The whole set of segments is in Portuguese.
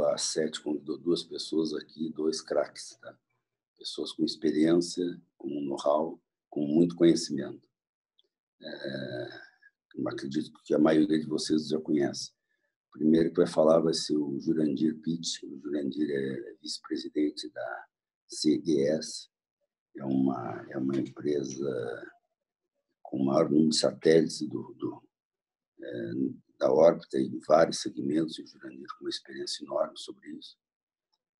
A Sete convidou 2 pessoas aqui, 2 craques, tá? Pessoas com experiência, com know-how, com muito conhecimento. Eu acredito que a maioria de vocês já conhece. O primeiro que vai falar vai ser o Jurandir Pitt. O Jurandir é vice-presidente da CES. É uma empresa com o maior número de satélites da órbita em vários segmentos, e o Jurandir com uma experiência enorme sobre isso.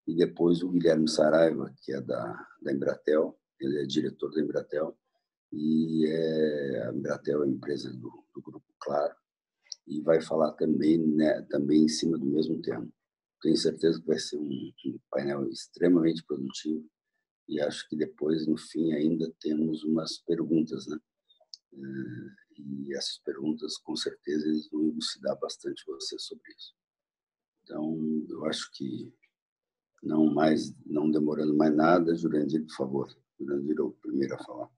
E depois o Guilherme Saraiva, que é da Embratel, ele é diretor da Embratel, e a Embratel é a empresa do Grupo Claro, e vai falar também, né, também em cima do mesmo tema. Tenho certeza que vai ser um painel extremamente produtivo, e acho que depois, no fim, ainda temos umas perguntas, né? E essas perguntas, com certeza, eles vão elucidar bastante você sobre isso. Então, eu acho que, não demorando mais nada, Jurandir, por favor. Jurandir é o primeiro a falar.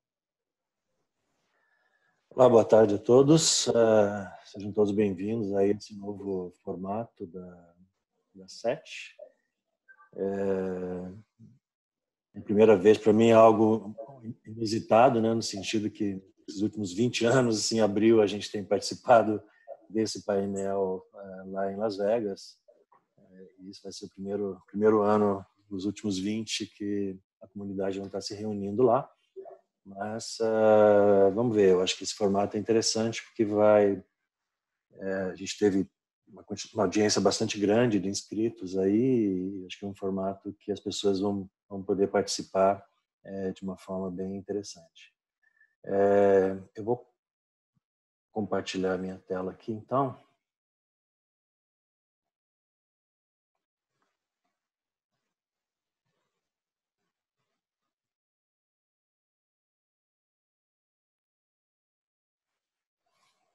Olá, boa tarde a todos. Sejam todos bem-vindos a esse novo formato da SET. A primeira vez, para mim, é algo inusitado, né, no sentido que nos últimos 20 anos, assim, em abril, a gente tem participado desse painel lá em Las Vegas. E isso vai ser o primeiro ano nos últimos 20 que a comunidade não está se reunindo lá. Mas vamos ver, eu acho que esse formato é interessante porque a gente teve uma audiência bastante grande de inscritos aí, e acho que é um formato que as pessoas vão poder participar de uma forma bem interessante. Eu vou compartilhar a minha tela aqui, então.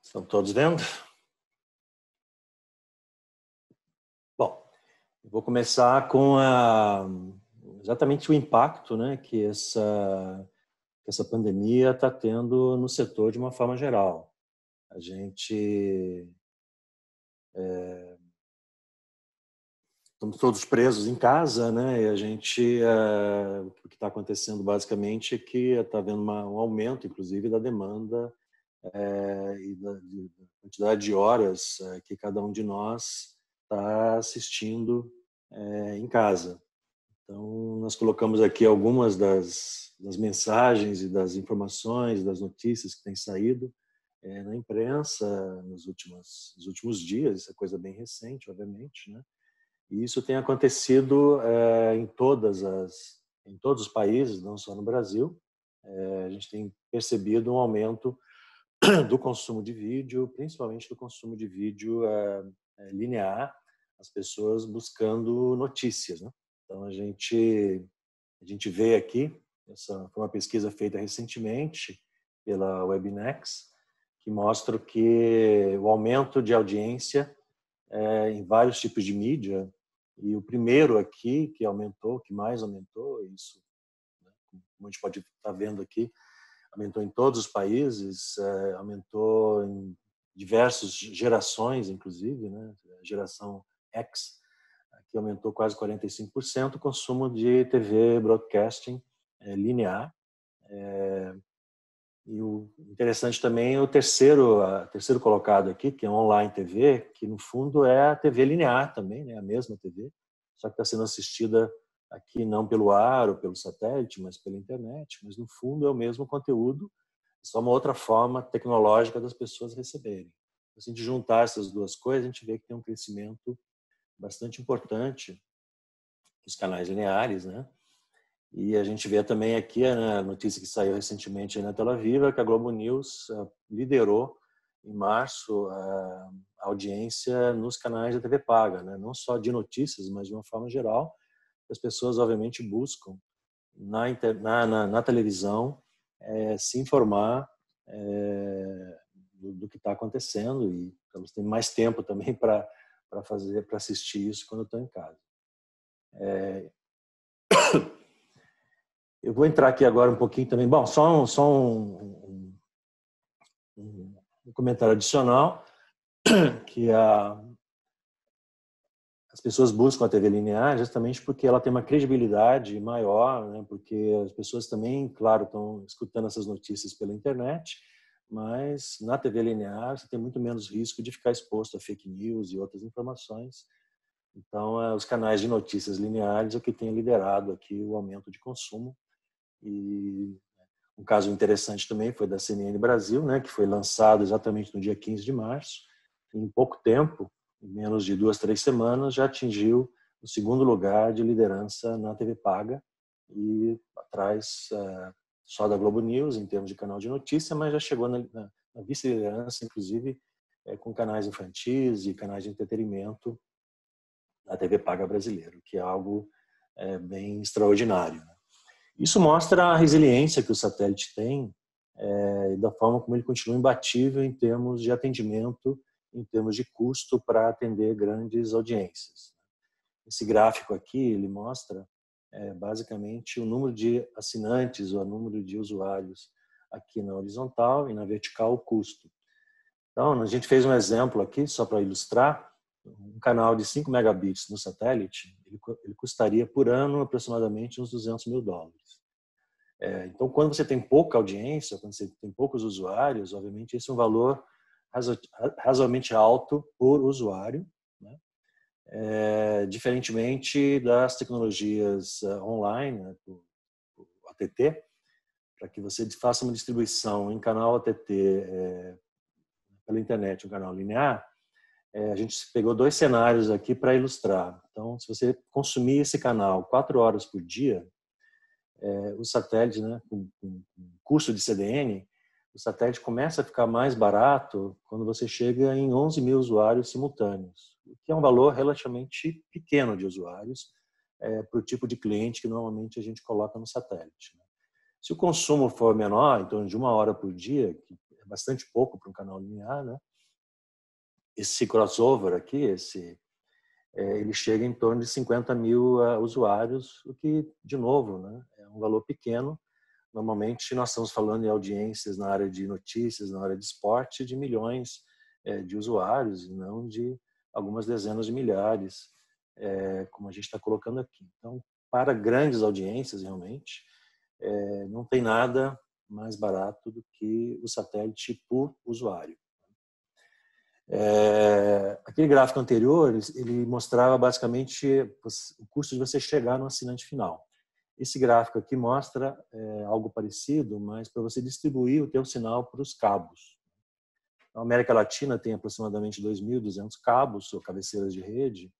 Estão todos vendo? Bom, eu vou começar com exatamente o impacto, né, que essa pandemia está tendo no setor de uma forma geral. A gente estamos todos presos em casa, né? E a gente o que está acontecendo basicamente é que está havendo um aumento, inclusive, da demanda e da quantidade de horas que cada um de nós está assistindo em casa. Então, nós colocamos aqui algumas das mensagens e das informações, das notícias que têm saído na imprensa nos últimos dias. Isso é coisa bem recente, obviamente, né? E isso tem acontecido em todos os países, não só no Brasil. A gente tem percebido um aumento do consumo de vídeo, principalmente do consumo de vídeo linear, as pessoas buscando notícias, né? Então, a gente vê aqui, essa foi uma pesquisa feita recentemente pela Webnex, que mostra que o aumento de audiência em vários tipos de mídia, e o primeiro aqui que mais aumentou, isso, né, como a gente pode estar vendo aqui, aumentou em todos os países, aumentou em diversas gerações, inclusive, né? A geração X, que aumentou quase 45% o consumo de TV broadcasting linear. E o interessante também é o terceiro colocado aqui, que é online TV, que no fundo é a TV linear também, né? A mesma TV, só que está sendo assistida aqui não pelo ar ou pelo satélite, mas pela internet. Mas no fundo é o mesmo conteúdo, só uma outra forma tecnológica das pessoas receberem. Se a gente juntar essas duas coisas, a gente vê que tem um crescimento bastante importante nos canais lineares, né? E a gente vê também aqui a notícia que saiu recentemente na Tela Viva, que a Globo News liderou em março a audiência nos canais da TV paga, né? Não só de notícias, mas de uma forma geral. As pessoas, obviamente, buscam na televisão se informar do que está acontecendo, e elas têm mais tempo também para assistir isso quando estão em casa. Eu vou entrar aqui agora um pouquinho também. Bom, só um comentário adicional, que as pessoas buscam a TV linear justamente porque ela tem uma credibilidade maior, né? Porque as pessoas também, claro, estão escutando essas notícias pela internet, mas na TV linear você tem muito menos risco de ficar exposto a fake news e outras informações. Então, os canais de notícias lineares é o que tem liderado aqui o aumento de consumo. E um caso interessante também foi da CNN Brasil, né, que foi lançado exatamente no dia 15 de março. Em pouco tempo, em menos de 2, 3 semanas, já atingiu o segundo lugar de liderança na TV paga e atrás só da Globo News em termos de canal de notícia, mas já chegou na vice-liderança, inclusive com canais infantis e canais de entretenimento na TV paga brasileira, que é algo bem extraordinário. Isso mostra a resiliência que o satélite tem e da forma como ele continua imbatível em termos de atendimento, em termos de custo para atender grandes audiências. Esse gráfico aqui ele mostra basicamente o número de assinantes ou o número de usuários aqui na horizontal e na vertical o custo. Então, a gente fez um exemplo aqui só para ilustrar. Um canal de 5 megabits no satélite, ele custaria por ano aproximadamente uns $200 mil. Então, quando você tem pouca audiência, quando você tem poucos usuários, obviamente esse é um valor razoavelmente alto por usuário, né? Diferentemente das tecnologias online, né, do OTT, para que você faça uma distribuição em canal OTT pela internet, um canal linear, a gente pegou 2 cenários aqui para ilustrar. Então, se você consumir esse canal 4 horas por dia, o satélite, né, com custo de CDN, o satélite começa a ficar mais barato quando você chega em 11 mil usuários simultâneos, o que é um valor relativamente pequeno de usuários para o tipo de cliente que normalmente a gente coloca no satélite. Né? Se o consumo for menor, em torno de 1 hora por dia, que é bastante pouco para um canal linear, né? Esse crossover aqui, ele chega em torno de 50 mil usuários, o que, de novo, né, é um valor pequeno. Normalmente, nós estamos falando em audiências na área de notícias, na área de esporte, de milhões de usuários, e não de algumas dezenas de milhares, como a gente está colocando aqui. Então, para grandes audiências, realmente, não tem nada mais barato do que o satélite por usuário. Aquele gráfico anterior, ele mostrava basicamente o custo de você chegar no assinante final. Esse gráfico aqui mostra algo parecido, mas para você distribuir o teu sinal para os cabos. A América Latina tem aproximadamente 2.200 cabos ou cabeceiras de rede.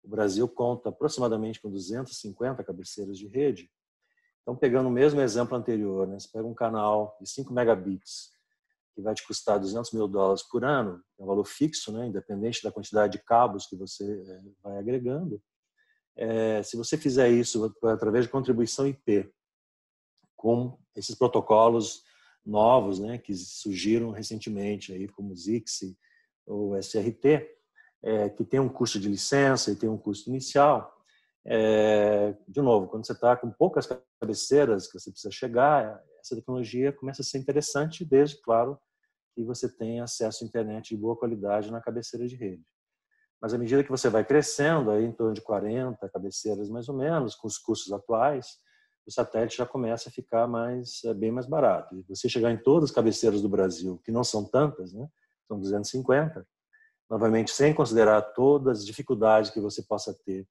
O Brasil conta aproximadamente com 250 cabeceiras de rede. Então, pegando o mesmo exemplo anterior, né, você pega um canal de 5 megabits, que vai te custar $200 mil por ano, é um valor fixo, né, independente da quantidade de cabos que você vai agregando. Se você fizer isso através de contribuição IP, com esses protocolos novos, né, que surgiram recentemente, aí, como o ZIXI ou SRT, que tem um custo de licença e tem um custo inicial. De novo, quando você está com poucas cabeceiras que você precisa chegar, essa tecnologia começa a ser interessante, desde, claro, que você tenha acesso à internet de boa qualidade na cabeceira de rede. Mas à medida que você vai crescendo, aí em torno de 40 cabeceiras mais ou menos, com os custos atuais, o satélite já começa a ficar bem mais barato. E você chegar em todas as cabeceiras do Brasil, que não são tantas, né? São 250, novamente, sem considerar todas as dificuldades que você possa ter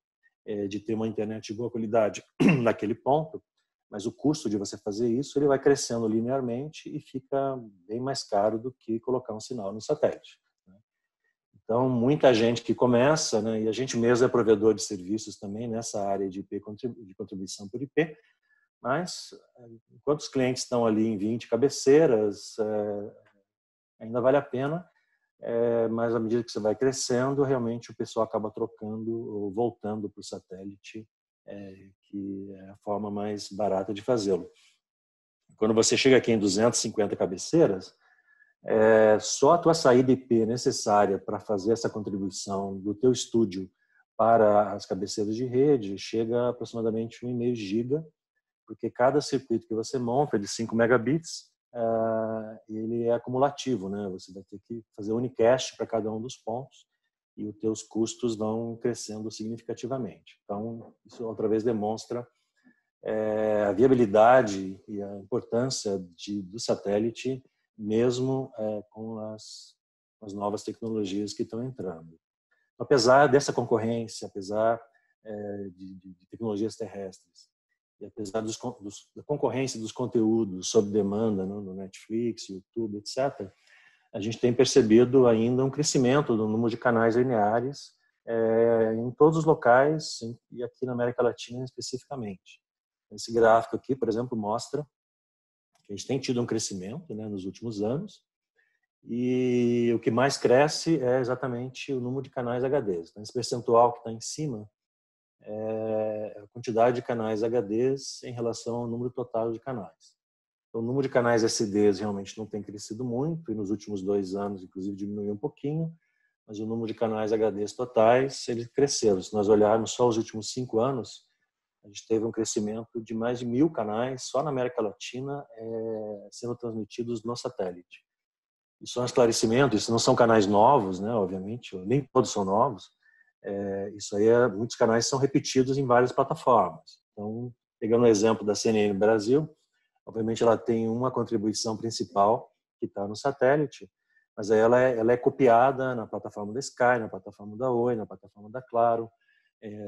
de ter uma internet de boa qualidade naquele ponto, mas o custo de você fazer isso ele vai crescendo linearmente e fica bem mais caro do que colocar um sinal no satélite. Então, muita gente que começa, né, e a gente mesmo é provedor de serviços também nessa área de IP, de contribuição por IP, mas enquanto os clientes estão ali em 20 cabeceiras, ainda vale a pena, mas à medida que você vai crescendo, realmente o pessoal acaba trocando ou voltando para o satélite, que é a forma mais barata de fazê-lo. Quando você chega aqui em 250 cabeceiras, só a tua saída IP necessária para fazer essa contribuição do teu estúdio para as cabeceiras de rede chega a aproximadamente 1,5 giga, porque cada circuito que você monta de 5 megabits, ele é acumulativo, né? Você vai ter que fazer unicast para cada um dos pontos. e os teus custos vão crescendo significativamente. Então, isso outra vez demonstra a viabilidade e a importância do satélite, mesmo com as novas tecnologias que estão entrando. Apesar dessa concorrência, apesar de tecnologias terrestres, e apesar da concorrência dos conteúdos sob demanda, no Netflix, YouTube, etc., a gente tem percebido ainda um crescimento do número de canais lineares em todos os locais e aqui na América Latina especificamente. Esse gráfico aqui, por exemplo, mostra que a gente tem tido um crescimento, né, nos últimos anos, e o que mais cresce é exatamente o número de canais HDs. Então, esse percentual que está em cima é a quantidade de canais HDs em relação ao número total de canais. Então, o número de canais SDs realmente não tem crescido muito, e nos últimos 2 anos, inclusive, diminuiu um pouquinho, mas o número de canais HDs totais, eles cresceram. Se nós olharmos só os últimos 5 anos, a gente teve um crescimento de mais de 1.000 canais só na América Latina sendo transmitidos no satélite. Isso é um esclarecimento, isso não são canais novos, né, obviamente, nem todos são novos. Isso aí, muitos canais são repetidos em várias plataformas. Então, pegando o exemplo da CNN Brasil, obviamente ela tem uma contribuição principal que está no satélite, mas aí ela é copiada na plataforma da Sky, na plataforma da Oi, na plataforma da Claro,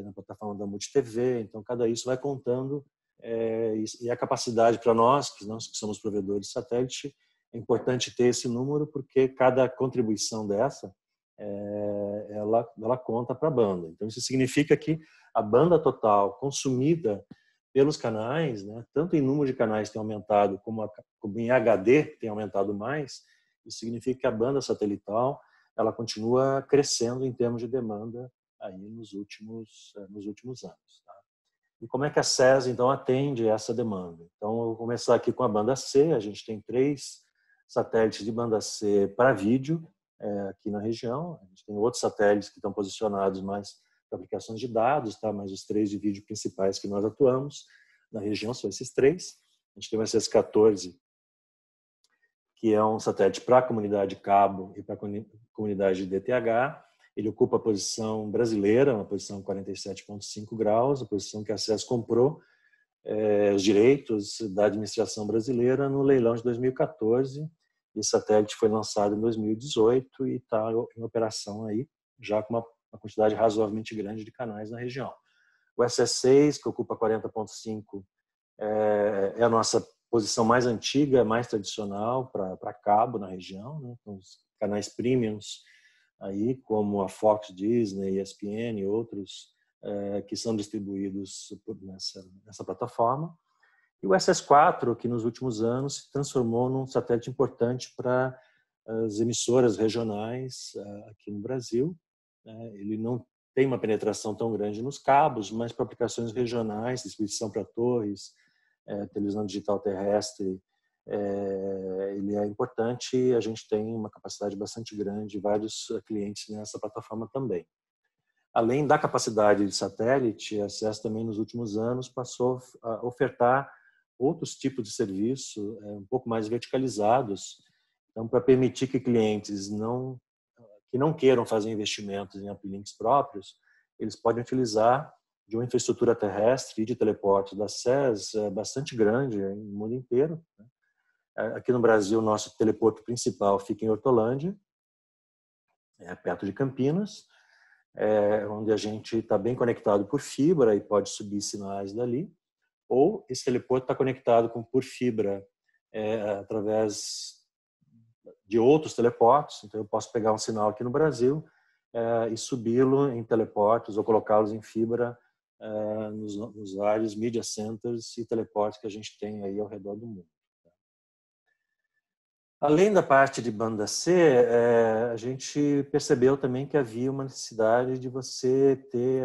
na plataforma da MultiTV. Então, cada isso vai contando, e a capacidade para nós que somos provedores de satélite, é importante ter esse número, porque cada contribuição dessa, ela conta para a banda. Então, isso significa que a banda total consumida pelos canais, né, tanto em número de canais tem aumentado, como em HD tem aumentado mais, isso significa que a banda satelital ela continua crescendo em termos de demanda aí nos últimos anos. Tá? E como é que a SES, então, atende essa demanda? Então, eu vou começar aqui com a banda C. A gente tem 3 satélites de banda C para vídeo aqui na região. A gente tem outros satélites que estão posicionados mais para aplicações de dados, tá? Mas os 3 de vídeo principais que nós atuamos na região são esses 3. A gente tem o SS-14, que é um satélite para a comunidade de cabo e para a comunidade de DTH. Ele ocupa a posição brasileira, uma posição 47,5 graus, a posição que a SES comprou os direitos da administração brasileira no leilão de 2014. Esse satélite foi lançado em 2018 e está em operação aí, já com uma quantidade razoavelmente grande de canais na região. O SS6, que ocupa 40,5, é a nossa posição mais antiga, mais tradicional para cabo na região, né? Com os canais premiums aí, como a Fox, Disney, ESPN e outros que são distribuídos nessa plataforma. E o SS4, que nos últimos anos se transformou num satélite importante para as emissoras regionais aqui no Brasil. Ele não tem uma penetração tão grande nos cabos, mas para aplicações regionais, distribuição para torres, televisão digital terrestre, ele é importante, e a gente tem uma capacidade bastante grande, vários clientes nessa plataforma também. Além da capacidade de satélite, a SES também nos últimos anos passou a ofertar outros tipos de serviço um pouco mais verticalizados, então para permitir que clientes que não queiram fazer investimentos em uplinks próprios, eles podem utilizar de uma infraestrutura terrestre e de teleporte da SES bastante grande no mundo inteiro. Aqui no Brasil, o nosso teleporto principal fica em Hortolândia, perto de Campinas, onde a gente está bem conectado por fibra e pode subir sinais dali, ou esse teleporto está conectado por fibra através de outros teleportes. Então, eu posso pegar um sinal aqui no Brasil e subi-lo em teleportes ou colocá-los em fibra nos vários media centers e teleportes que a gente tem aí ao redor do mundo. Além da parte de banda C, a gente percebeu também que havia uma necessidade de você ter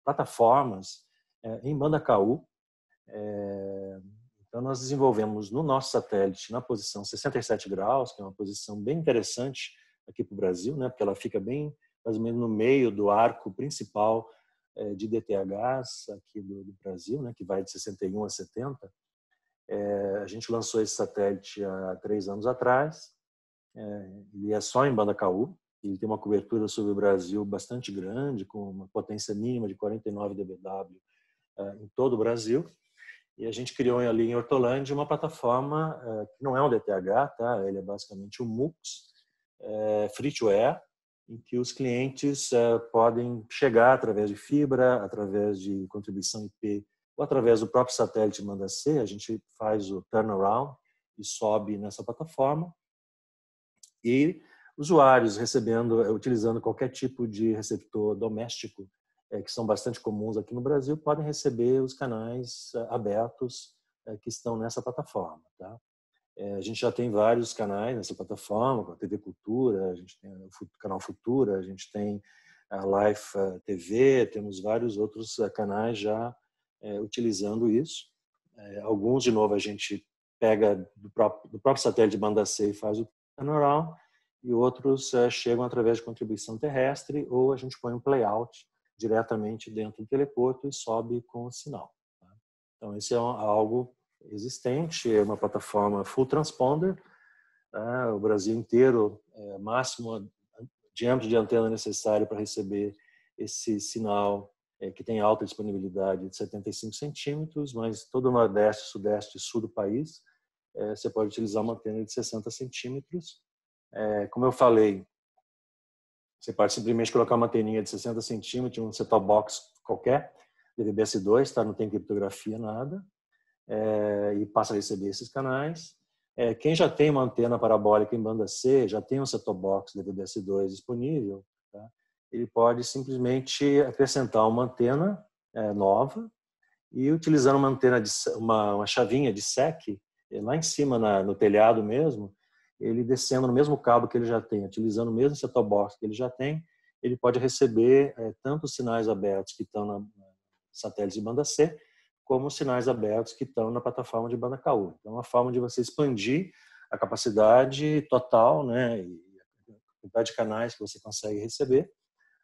plataformas em banda KU. Então, nós desenvolvemos no nosso satélite, na posição 67 graus, que é uma posição bem interessante aqui para o Brasil, né, porque ela fica bem, mais ou menos, no meio do arco principal de DTHs aqui do Brasil, né, que vai de 61 a 70. A gente lançou esse satélite há 3 anos atrás. Ele é só em banda KU Ele tem uma cobertura sobre o Brasil bastante grande, com uma potência mínima de 49 dBW em todo o Brasil. E a gente criou ali em Hortolândia uma plataforma que não é um DTH, tá? Ele é basicamente um MUX, free to air, em que os clientes podem chegar através de fibra, através de contribuição IP ou através do próprio satélite Banda C. A gente faz o turnaround e sobe nessa plataforma. E usuários utilizando qualquer tipo de receptor doméstico, que são bastante comuns aqui no Brasil, podem receber os canais abertos que estão nessa plataforma. Tá? A gente já tem vários canais nessa plataforma, a TV Cultura, a gente tem o canal Futura, a gente tem a Life TV, temos vários outros canais já utilizando isso. Alguns, de novo, a gente pega do próprio satélite de banda C e faz o turnaround, e outros chegam através de contribuição terrestre, ou a gente põe um playout diretamente dentro do teleporto e sobe com o sinal. Tá? Então, esse é algo existente, é uma plataforma full transponder, tá? O Brasil inteiro, máximo diâmetro de antena necessário para receber esse sinal, que tem alta disponibilidade de 75 centímetros, mas todo o Nordeste, Sudeste e Sul do país, você pode utilizar uma antena de 60 centímetros. Como eu falei, você pode simplesmente colocar uma anteninha de 60 centímetros, um set-top box qualquer, DVB-S2, tá? Não tem criptografia, nada, e passa a receber esses canais. Quem já tem uma antena parabólica em banda C, já tem um set-top box DVB-S2 disponível, tá? Ele pode simplesmente acrescentar uma antena nova e, utilizando uma antena uma chavinha de SEC, lá em cima no telhado mesmo, ele descendo no mesmo cabo que ele já tem, utilizando o mesmo set-top box que ele já tem, ele pode receber tanto os sinais abertos que estão na satélite de banda C, como os sinais abertos que estão na plataforma de banda KU. Então, é uma forma de você expandir a capacidade total, né, e a quantidade de canais que você consegue receber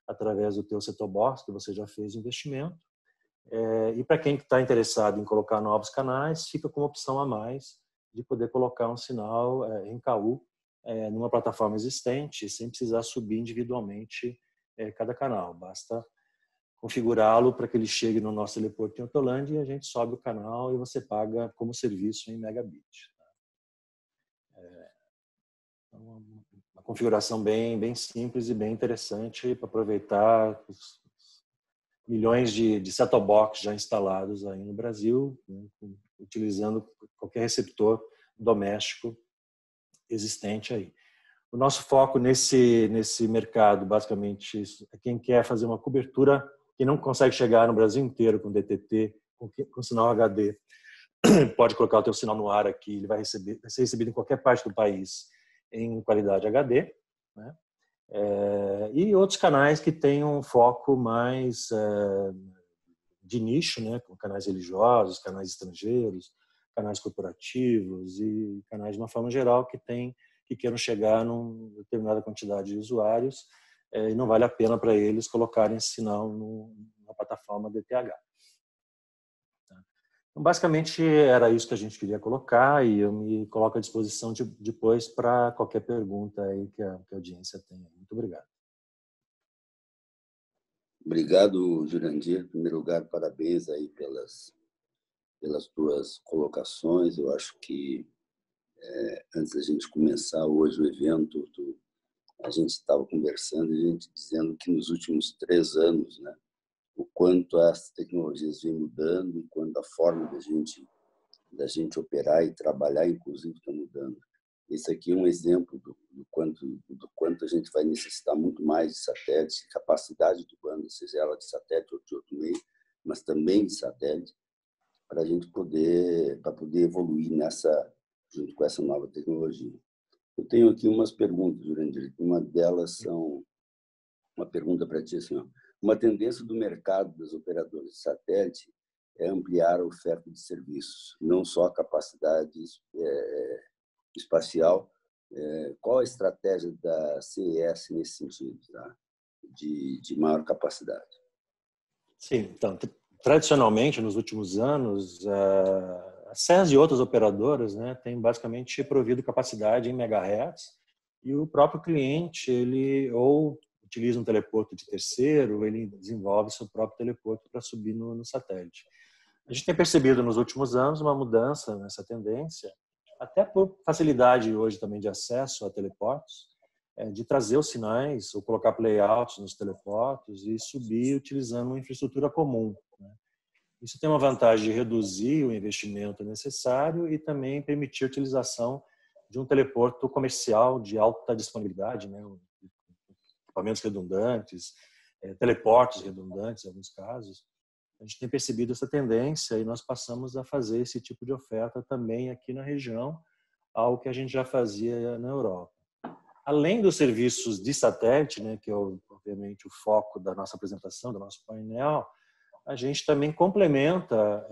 através do teu set-top box, que você já fez o investimento. E para quem está interessado em colocar novos canais, fica com uma opção a mais de poder colocar um sinal em KU numa plataforma existente, sem precisar subir individualmente cada canal. Basta configurá-lo para que ele chegue no nosso teleporto em Hortolândia e a gente sobe o canal e você paga como serviço em megabit. Então, uma configuração bem simples e bem interessante para aproveitar os milhões de set-top box já instalados aí no Brasil, né, utilizando qualquer receptor doméstico existente aí. O nosso foco nesse mercado, basicamente, é quem quer fazer uma cobertura, que não consegue chegar no Brasil inteiro com DTT, com sinal HD, pode colocar o teu sinal no ar aqui, ele vai ser recebido em qualquer parte do país em qualidade HD, né? E outros canais que têm um foco mais de nicho, né? Como canais religiosos, canais estrangeiros, canais corporativos e canais de uma forma geral que queiram chegar numa determinada quantidade de usuários, e não vale a pena para eles colocarem esse sinal na plataforma DTH. Então, basicamente, era isso que a gente queria colocar e eu me coloco à disposição depois para qualquer pergunta aí que a audiência tenha. Muito obrigado. Obrigado, Jurandir. Em primeiro lugar, parabéns aí pelas tuas colocações. Eu acho que antes da gente começar hoje o evento, a gente estava conversando e a gente dizendo que nos últimos 3 anos, né, o quanto as tecnologias vêm mudando e quanto a forma da gente operar e trabalhar, inclusive, está mudando. Esse aqui é um exemplo do quanto a gente vai necessitar muito mais de satélites, capacidade de banda, seja ela de satélite ou de outro meio, mas também de satélite, para a gente poder evoluir junto com essa nova tecnologia. Eu tenho aqui umas perguntas, Jurandir. Uma delas são uma pergunta para ti, assim, ó. Uma tendência do mercado das operadoras de satélite é ampliar a oferta de serviços, não só a capacidade espacial. Qual a estratégia da CES nesse sentido, tá? de maior capacidade? Sim, então, tradicionalmente, nos últimos anos, a SES e outras operadoras, né, têm basicamente provido capacidade em megahertz e o próprio cliente, ele ou utiliza um teleporto de terceiro, ou ele desenvolve seu próprio teleporto para subir no satélite. A gente tem percebido nos últimos anos uma mudança nessa tendência, até por facilidade hoje também de acesso a teleportos, de trazer os sinais ou colocar playouts nos teleportos e subir utilizando uma infraestrutura comum, né? Isso tem uma vantagem de reduzir o investimento necessário e também permitir a utilização de um teleporto comercial de alta disponibilidade, né? Equipamentos redundantes, teleportes redundantes em alguns casos. A gente tem percebido essa tendência e nós passamos a fazer esse tipo de oferta também aqui na região, algo que a gente já fazia na Europa. Além dos serviços de satélite, né, que é obviamente o foco da nossa apresentação, do nosso painel, a gente também complementa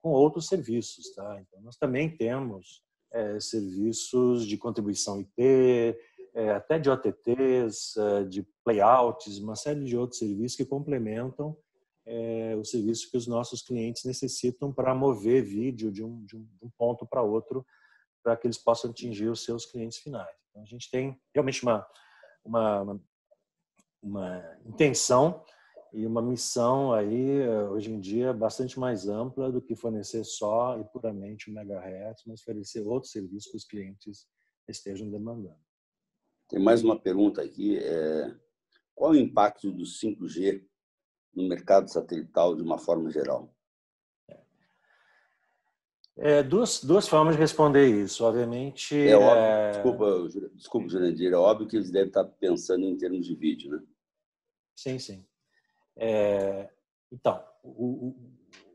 com outros serviços, tá? Então, nós também temos serviços de contribuição IP, até de OTTs, de playouts, uma série de outros serviços que complementam o serviço que os nossos clientes necessitam para mover vídeo de um ponto para outro, para que eles possam atingir os seus clientes finais. Então, a gente tem realmente uma intenção e uma missão aí, hoje em dia, bastante mais ampla do que fornecer só e puramente o megahertz, mas oferecer outros serviços que os clientes estejam demandando. Tem mais uma pergunta aqui. Qual o impacto do 5G no mercado satelital de uma forma geral? Duas formas de responder isso. Obviamente... É óbvio, desculpa, Jurandir, é óbvio que eles devem estar pensando em termos de vídeo, né? Sim, sim. Então,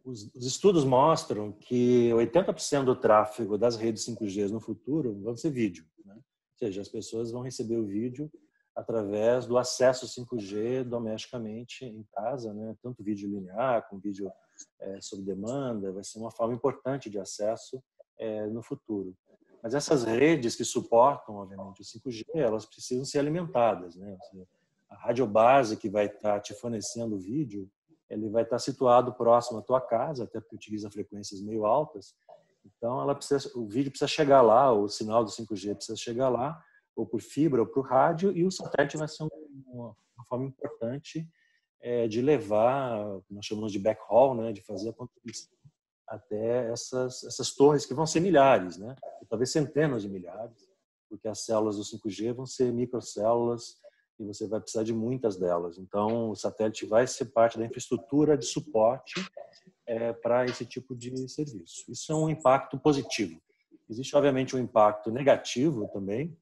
os estudos mostram que 80% do tráfego das redes 5G no futuro vão ser vídeo, né? Ou seja, as pessoas vão receber o vídeo através do acesso 5G domesticamente em casa, né? Tanto vídeo linear como vídeo sob demanda, vai ser uma forma importante de acesso no futuro. Mas essas redes que suportam, obviamente, o 5G, elas precisam ser alimentadas, né? Ou seja, a radiobase que vai estar te fornecendo o vídeo, ele vai estar situado próximo à tua casa, até porque utiliza frequências meio altas. Então, o vídeo precisa chegar lá, o sinal do 5G precisa chegar lá, ou por fibra, ou por rádio, e o satélite vai ser uma forma importante de levar, nós chamamos de backhaul, né, de fazer a contribuição até essas torres que vão ser milhares, né, e talvez centenas de milhares, porque as células do 5G vão ser microcélulas e você vai precisar de muitas delas. Então, o satélite vai ser parte da infraestrutura de suporte para esse tipo de serviço. Isso é um impacto positivo. Existe, obviamente, um impacto negativo também,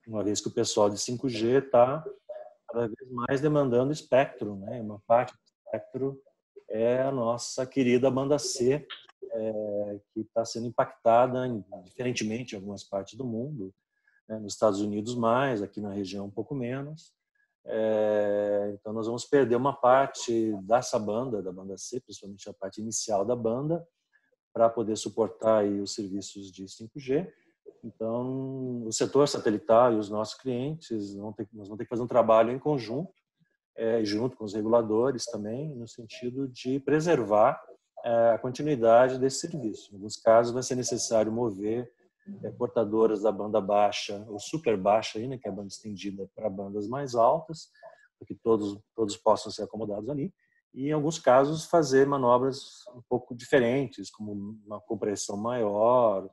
uma vez que o pessoal de 5G está cada vez mais demandando espectro, né? Uma parte do espectro é a nossa querida banda C, que está sendo impactada diferentemente em algumas partes do mundo, né? Nos Estados Unidos mais, aqui na região um pouco menos. Então nós vamos perder uma parte dessa banda, da banda C, principalmente a parte inicial da banda, para poder suportar aí os serviços de 5G. Então, o setor satelital e os nossos clientes nós vamos ter que fazer um trabalho em conjunto, junto com os reguladores também, no sentido de preservar a continuidade desse serviço. Em alguns casos, vai ser necessário mover portadoras da banda baixa ou super baixa, aí, né, que é a banda estendida, para bandas mais altas, para que todos possam ser acomodados ali. E, em alguns casos, fazer manobras um pouco diferentes, como uma compressão maior.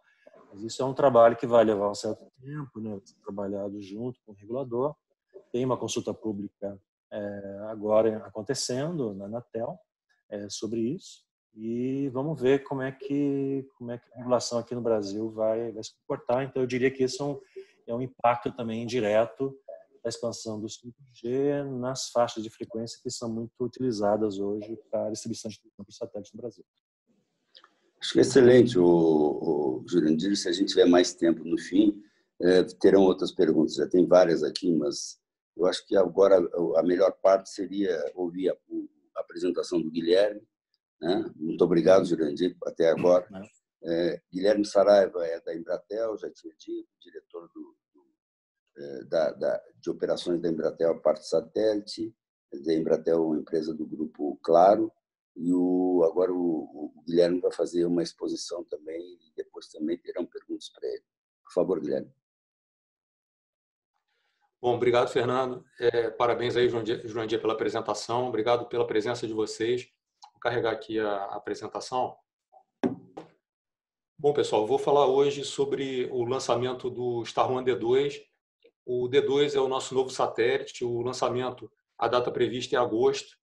Mas isso é um trabalho que vai levar um certo tempo, né? Vai ser trabalhado junto com o regulador. Tem uma consulta pública agora acontecendo na Anatel sobre isso. E vamos ver como é que a regulação aqui no Brasil vai se comportar. Então, eu diria que isso é um impacto também indireto da expansão do 5G nas faixas de frequência que são muito utilizadas hoje para a distribuição de televisão por satélite no Brasil. Acho que é excelente, o Jurandir. Se a gente tiver mais tempo no fim, terão outras perguntas. Já tem várias aqui, mas eu acho que agora a melhor parte seria ouvir a apresentação do Guilherme, né? Muito obrigado, Jurandir, até agora. Guilherme Saraiva é da Embratel, já tinha dito, diretor de operações da Embratel, a parte satélite. A Embratel é uma empresa do grupo Claro. E agora o Guilherme vai fazer uma exposição também, e depois também terão perguntas para ele. Por favor, Guilherme. Bom, obrigado, Fernando. Parabéns aí, Jurandir, pela apresentação. Obrigado pela presença de vocês. Vou carregar aqui a apresentação. Bom, pessoal, vou falar hoje sobre o lançamento do Star One D2. O D2 é o nosso novo satélite. O lançamento, a data prevista é agosto.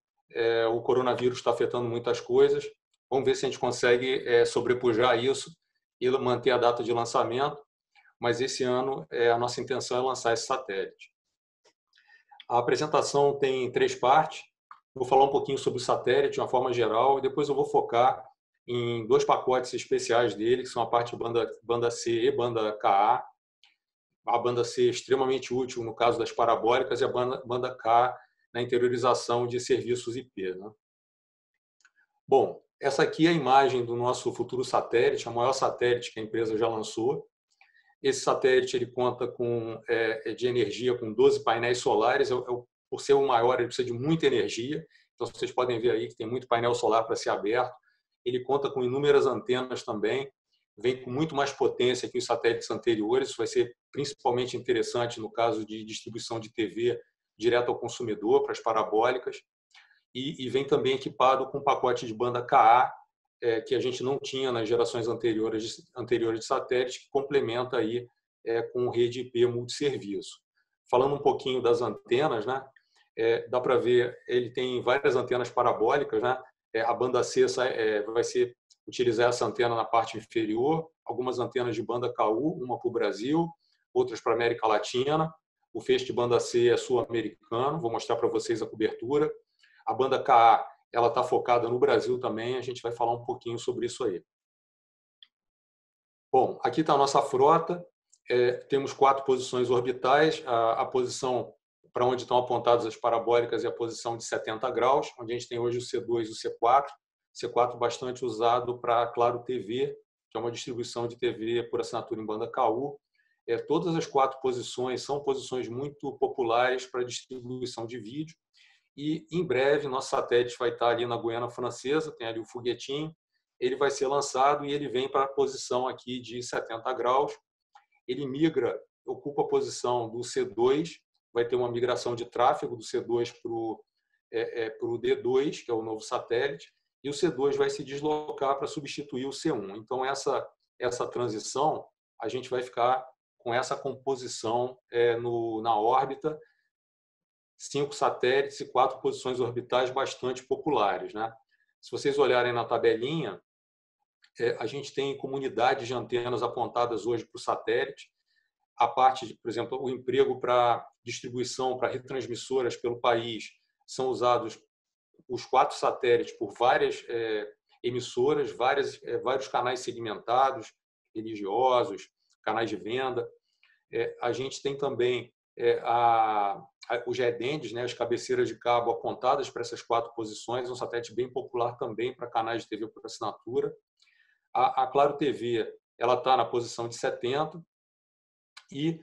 O coronavírus está afetando muitas coisas. Vamos ver se a gente consegue sobrepujar isso e manter a data de lançamento. Mas esse ano a nossa intenção é lançar esse satélite. A apresentação tem 3 partes. Vou falar um pouquinho sobre o satélite de uma forma geral e depois eu vou focar em 2 pacotes especiais dele, que são a parte banda C e banda KA. A banda C é extremamente útil no caso das parabólicas e a banda K na interiorização de serviços IP. Né? Bom, essa aqui é a imagem do nosso futuro satélite, a maior satélite que a empresa já lançou. Esse satélite ele conta de energia com 12 painéis solares. Por ser o maior, ele precisa de muita energia. Então, vocês podem ver aí que tem muito painel solar para ser aberto. Ele conta com inúmeras antenas também. Vem com muito mais potência que os satélites anteriores. Isso vai ser principalmente interessante no caso de distribuição de TV direto ao consumidor, para as parabólicas. E vem também equipado com um pacote de banda KA, que a gente não tinha nas gerações anteriores de satélite, que complementa aí com rede IP multisserviço. Falando um pouquinho das antenas, né? Dá para ver, ele tem várias antenas parabólicas, né? A banda C vai utilizar essa antena na parte inferior, algumas antenas de banda KU, uma para o Brasil, outras para a América Latina. O feixe de banda C é sul-americano, vou mostrar para vocês a cobertura. A banda KA ela está focada no Brasil também, a gente vai falar um pouquinho sobre isso aí. Bom, aqui está a nossa frota, temos 4 posições orbitais, a posição para onde estão apontadas as parabólicas é a posição de 70 graus, onde a gente tem hoje o C2 e o C4, C4 bastante usado para Claro TV, que é uma distribuição de TV por assinatura em banda KU. Todas as 4 posições são posições muito populares para distribuição de vídeo. E, em breve, nosso satélite vai estar ali na Guiana Francesa, tem ali o foguetinho, ele vai ser lançado e ele vem para a posição aqui de 70 graus. Ele ocupa a posição do C2, vai ter uma migração de tráfego do C2 para o D2, que é o novo satélite, e o C2 vai se deslocar para substituir o C1. Então, essa transição, a gente vai ficar com essa composição na órbita, 5 satélites e 4 posições orbitais bastante populares. Né? Se vocês olharem na tabelinha, a gente tem comunidades de antenas apontadas hoje para o satélite. A parte, por exemplo, o emprego para distribuição, para retransmissoras pelo país, são usados os 4 satélites por várias emissoras, vários canais segmentados, religiosos, canais de venda. A gente tem também os GEDENDs, né, as cabeceiras de cabo apontadas para essas 4 posições, um satélite bem popular também para canais de TV por assinatura. A Claro TV ela está na posição de 70 e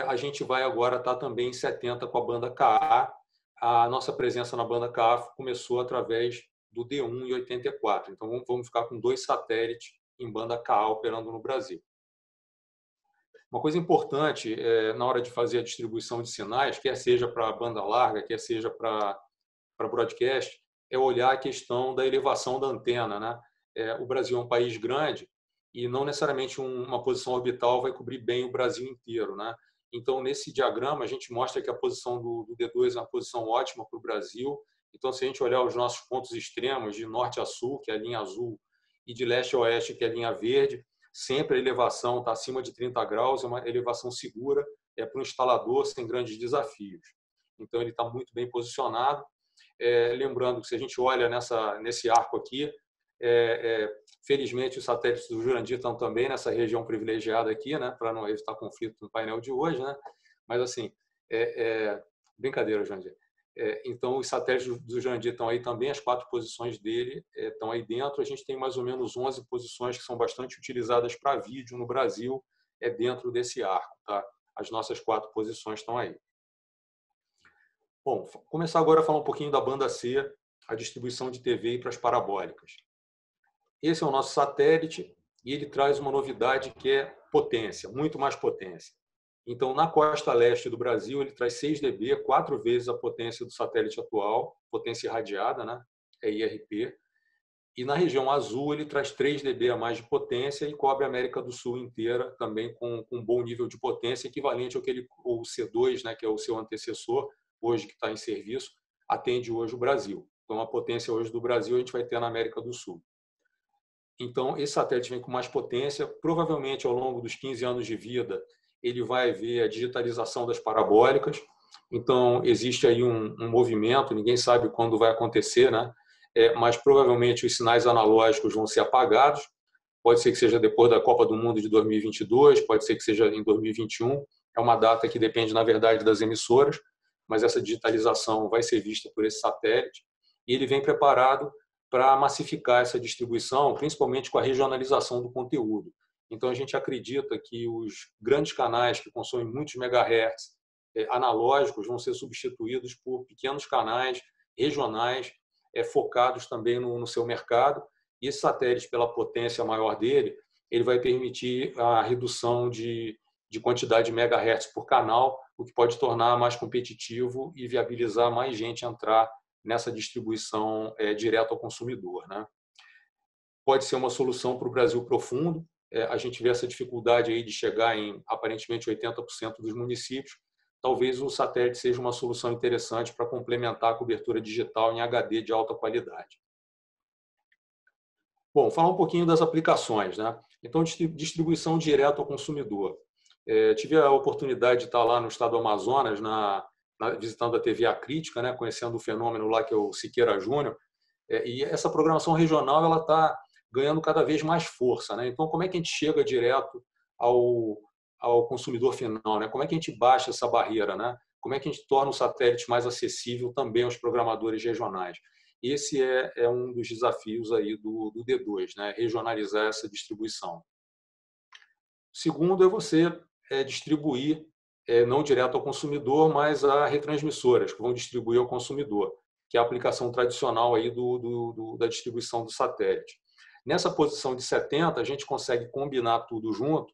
a gente vai agora estar também em 70 com a banda KA. A nossa presença na banda KA começou através do D1 em 84. Então vamos ficar com 2 satélites em banda KA operando no Brasil. Uma coisa importante na hora de fazer a distribuição de sinais, quer seja para banda larga, quer seja para broadcast, é olhar a questão da elevação da antena. Né? O Brasil é um país grande e não necessariamente uma posição orbital vai cobrir bem o Brasil inteiro. Né? Então, nesse diagrama, a gente mostra que a posição do D2 é uma posição ótima para o Brasil. Então, se a gente olhar os nossos pontos extremos, de norte a sul, que é a linha azul, e de leste a oeste, que é a linha verde, sempre a elevação está acima de 30 graus, é uma elevação segura, para o instalador sem grandes desafios. Então, ele está muito bem posicionado. Lembrando que se a gente olha nesse arco aqui, felizmente os satélites do Jurandir estão também nessa região privilegiada aqui, né, para não evitar conflito no painel de hoje, né? Mas assim, brincadeira, Jurandir. Então os satélites do Jurandir estão aí também, as 4 posições dele estão aí dentro. A gente tem mais ou menos 11 posições que são bastante utilizadas para vídeo no Brasil, dentro desse arco, tá? As nossas 4 posições estão aí. Bom, vou começar agora a falar um pouquinho da banda C, a distribuição de TV para as parabólicas. Esse é o nosso satélite e ele traz uma novidade que é potência, muito mais potência. Então, na costa leste do Brasil, ele traz 6 dB, 4 vezes a potência do satélite atual, potência irradiada, né? É IRP. E na região azul, ele traz 3 dB a mais de potência e cobre a América do Sul inteira, também com um bom nível de potência, equivalente ao que o C2, né, que é o seu antecessor, hoje que está em serviço, atende hoje o Brasil. Então, a potência hoje do Brasil a gente vai ter na América do Sul. Então, esse satélite vem com mais potência. Provavelmente, ao longo dos 15 anos de vida, ele vai ver a digitalização das parabólicas. Então, existe aí um movimento, ninguém sabe quando vai acontecer, né? Mas provavelmente os sinais analógicos vão ser apagados. Pode ser que seja depois da Copa do Mundo de 2022, pode ser que seja em 2021. É uma data que depende, na verdade, das emissoras, mas essa digitalização vai ser vista por esse satélite. E ele vem preparado para massificar essa distribuição, principalmente com a regionalização do conteúdo. Então, a gente acredita que os grandes canais que consomem muitos megahertz analógicos vão ser substituídos por pequenos canais regionais focados também no seu mercado. E esse satélite, pela potência maior dele, ele vai permitir a redução de quantidade de megahertz por canal, o que pode tornar mais competitivo e viabilizar mais gente entrar nessa distribuição direta ao consumidor, né? Pode ser uma solução para o Brasil profundo. A gente vê essa dificuldade aí de chegar em aparentemente 80% dos municípios. Talvez o satélite seja uma solução interessante para complementar a cobertura digital em HD de alta qualidade. Bom, falar um pouquinho das aplicações, né? Então, distribuição direta ao consumidor. Tive a oportunidade de estar lá no estado do Amazonas, visitando a TV Acrítica, né? Conhecendo o fenômeno lá que é o Siqueira Júnior. E essa programação regional ela está ganhando cada vez mais força, né? Então, como é que a gente chega direto ao consumidor final, né? Como é que a gente baixa essa barreira, né? Como é que a gente torna o satélite mais acessível também aos programadores regionais? Esse é um dos desafios aí do D2, né? Regionalizar essa distribuição. Segundo é você distribuir não direto ao consumidor, mas a retransmissoras que vão distribuir ao consumidor, que é a aplicação tradicional aí da distribuição do satélite. Nessa posição de 70, a gente consegue combinar tudo junto,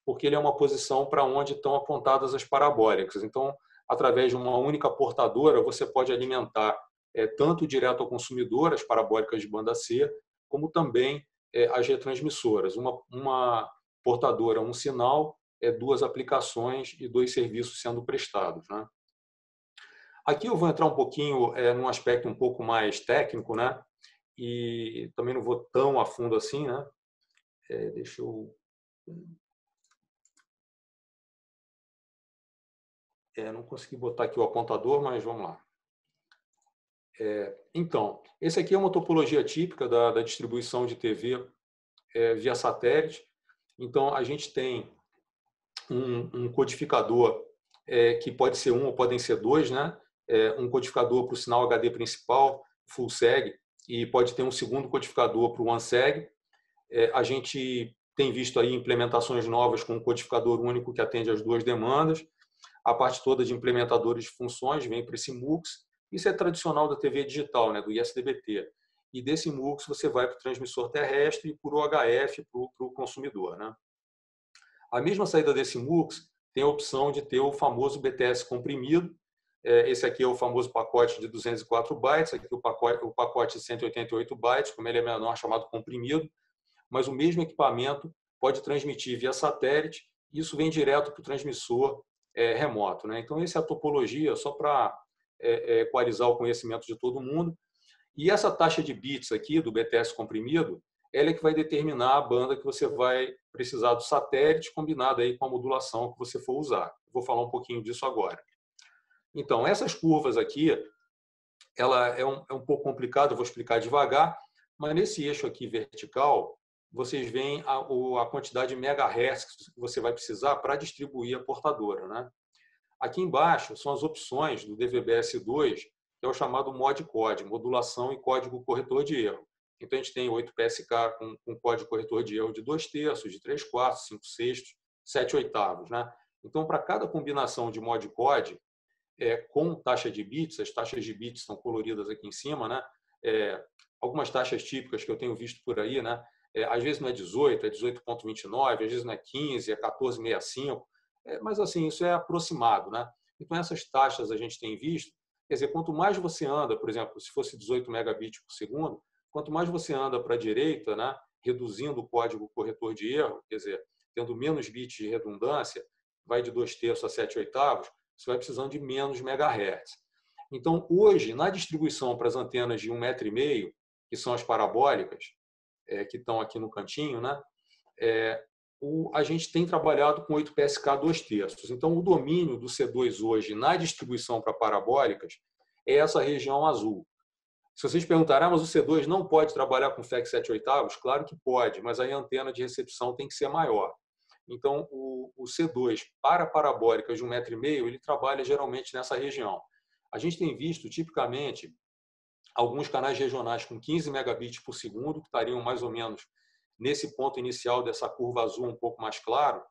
porque ele é uma posição para onde estão apontadas as parabólicas. Então, através de uma única portadora, você pode alimentar tanto direto ao consumidor, as parabólicas de banda C, como também as retransmissoras. Uma portadora, um sinal, 2 aplicações e 2 serviços sendo prestados, né? Aqui eu vou entrar um pouquinho num aspecto um pouco mais técnico, né? E também não vou tão a fundo assim, né? Deixa eu... não consegui botar aqui o apontador, mas vamos lá. Então, esse aqui é uma topologia típica da distribuição de TV via satélite. Então, a gente tem um codificador que pode ser um ou podem ser 2, né? Um codificador para o sinal HD principal, full seg, e pode ter um segundo codificador para o one seg. A gente tem visto aí implementações novas com um codificador único que atende às 2 demandas. A parte toda de implementadores de funções vem para esse MUX. Isso é tradicional da TV digital, né, do ISDBT. E desse MUX você vai para o transmissor terrestre e por UHF para o consumidor, né? A mesma saída desse MUX tem a opção de ter o famoso BTS comprimido. Esse aqui é o famoso pacote de 204 bytes, aqui o pacote de 188 bytes, como ele é menor, chamado comprimido. Mas o mesmo equipamento pode transmitir via satélite, e isso vem direto para o transmissor remoto, né? Então, essa é a topologia, só para equalizar o conhecimento de todo mundo. E essa taxa de bits aqui do BTS comprimido, ela é que vai determinar a banda que você vai precisar do satélite, combinada aí com a modulação que você for usar. Vou falar um pouquinho disso agora. Então, essas curvas aqui, ela é um pouco complicada, eu vou explicar devagar, mas nesse eixo aqui vertical, vocês veem a quantidade de megahertz que você vai precisar para distribuir a portadora, né? Aqui embaixo são as opções do DVB-S2, que é o chamado MOD-CODE, modulação e código corretor de erro. Então, a gente tem 8 PSK com código corretor de erro de 2/3, de 3/4, 5/6, 7/8, né? Então, para cada combinação de MOD-CODE, com taxa de bits, as taxas de bits estão coloridas aqui em cima, né? Algumas taxas típicas que eu tenho visto por aí, né? Às vezes não é 18, é 18.29, às vezes não é 15, é 14.65. mas assim, isso é aproximado, né? Então, essas taxas a gente tem visto, quer dizer, quanto mais você anda, por exemplo, se fosse 18 megabits por segundo, quanto mais você anda para a direita, né, reduzindo o código corretor de erro, quer dizer, tendo menos bits de redundância, vai de 2/3 a 7/8, você vai precisando de menos megahertz. Então, hoje, na distribuição para as antenas de 1,5 metro, que são as parabólicas, que estão aqui no cantinho, né, a gente tem trabalhado com 8 PSK 2/3. Então, o domínio do C2 hoje na distribuição para parabólicas é essa região azul. Se vocês perguntarem, mas o C2 não pode trabalhar com FEC 7/8? Claro que pode, mas aí a antena de recepção tem que ser maior. Então, o C2 para parabólicas de 1,5 metro, ele trabalha geralmente nessa região. A gente tem visto, tipicamente, alguns canais regionais com 15 megabits por segundo, que estariam mais ou menos nesse ponto inicial dessa curva azul um pouco mais claro,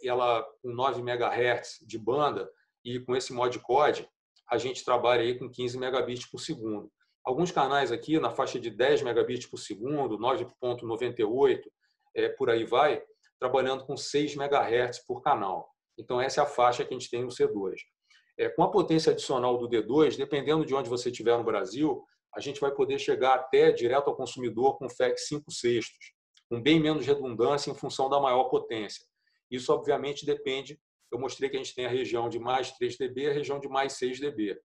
ela com 9 MHz de banda e com esse modcode, a gente trabalha aí com 15 megabits por segundo. Alguns canais aqui na faixa de 10 megabits por segundo, 9.98, por aí vai, trabalhando com 6 MHz por canal. Então, essa é a faixa que a gente tem no C2. Com a potência adicional do D2, dependendo de onde você estiver no Brasil, a gente vai poder chegar até direto ao consumidor com FEC 5/6, com bem menos redundância em função da maior potência. Isso, obviamente, depende. Eu mostrei que a gente tem a região de mais 3 dB e a região de mais 6 dB.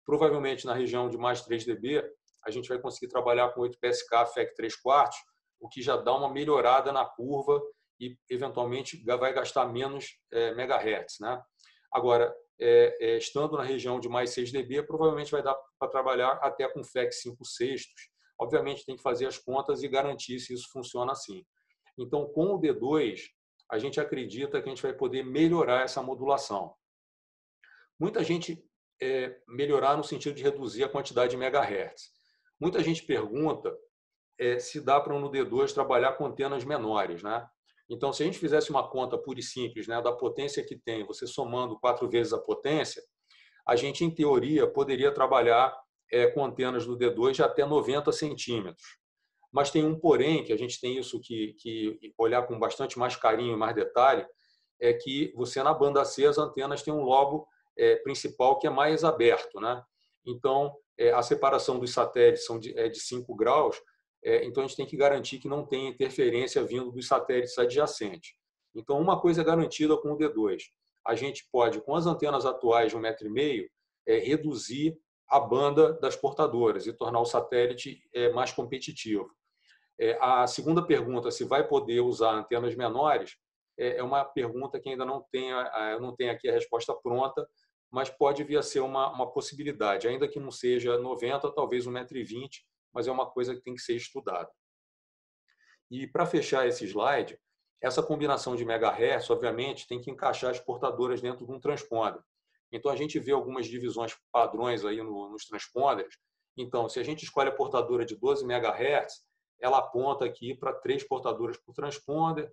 Provavelmente, na região de mais 3 dB, a gente vai conseguir trabalhar com 8 PSK FEC 3/4, o que já dá uma melhorada na curva e, eventualmente, vai gastar menos megahertz, né? Agora, estando na região de mais 6 dB, provavelmente vai dar para trabalhar até com FEC 5/6. Obviamente, tem que fazer as contas e garantir se isso funciona assim. Então, com o D2, a gente acredita que a gente vai poder melhorar essa modulação. Muita gente melhorar no sentido de reduzir a quantidade de megahertz. Muita gente pergunta se dá para no D2 trabalhar com antenas menores, né? Então, se a gente fizesse uma conta pura e simples, né, da potência que tem, você somando 4 vezes a potência, a gente, em teoria, poderia trabalhar com antenas do D2 de até 90 centímetros. Mas tem um porém, que a gente tem isso que olhar com bastante mais carinho e mais detalhe, é que você, na banda C, as antenas têm um lobo principal que é mais aberto, né? Então, a separação dos satélites são de 5 graus, então a gente tem que garantir que não tem interferência vindo dos satélites adjacentes. Então, uma coisa é garantida com o D2. A gente pode, com as antenas atuais de 1,5 metro, reduzir a banda das portadoras e tornar o satélite mais competitivo. A segunda pergunta, se vai poder usar antenas menores, é uma pergunta que ainda não tem aqui a resposta pronta, mas pode vir a ser uma possibilidade, ainda que não seja 90, talvez 1,20 m, mas é uma coisa que tem que ser estudada. E para fechar esse slide, essa combinação de megahertz, obviamente, tem que encaixar as portadoras dentro de um transponder. Então, a gente vê algumas divisões padrões aí nos transponders. Então, se a gente escolhe a portadora de 12 MHz, ela aponta aqui para 3 portadoras por transponder,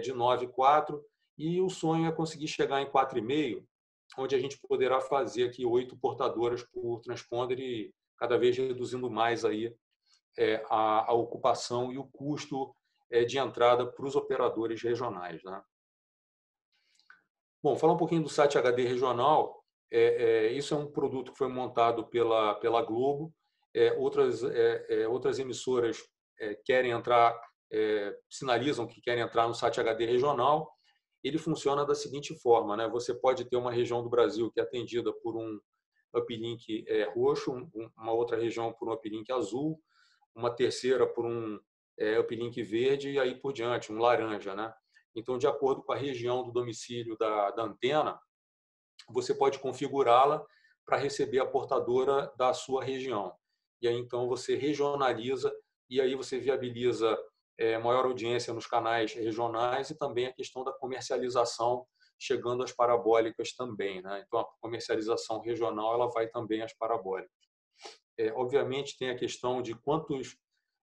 de 9/4, e o sonho é conseguir chegar em 4,5, onde a gente poderá fazer aqui 8 portadoras por transponder e cada vez reduzindo mais aí a ocupação e o custo de entrada para os operadores regionais, né? Bom, falar um pouquinho do SAT HD regional. Isso é um produto que foi montado pela Globo. Outras emissoras querem entrar, sinalizam que querem entrar no SAT HD regional. Ele funciona da seguinte forma, né? Você pode ter uma região do Brasil que é atendida por um uplink roxo, uma outra região por um uplink azul, uma terceira por um uplink verde e aí por diante, um laranja, né? Então, de acordo com a região do domicílio da antena, você pode configurá-la para receber a portadora da sua região. E aí, então, você regionaliza e aí você viabiliza maior audiência nos canais regionais e também a questão da comercialização chegando às parabólicas também, né? Então, a comercialização regional ela vai também às parabólicas. Obviamente, tem a questão de quantos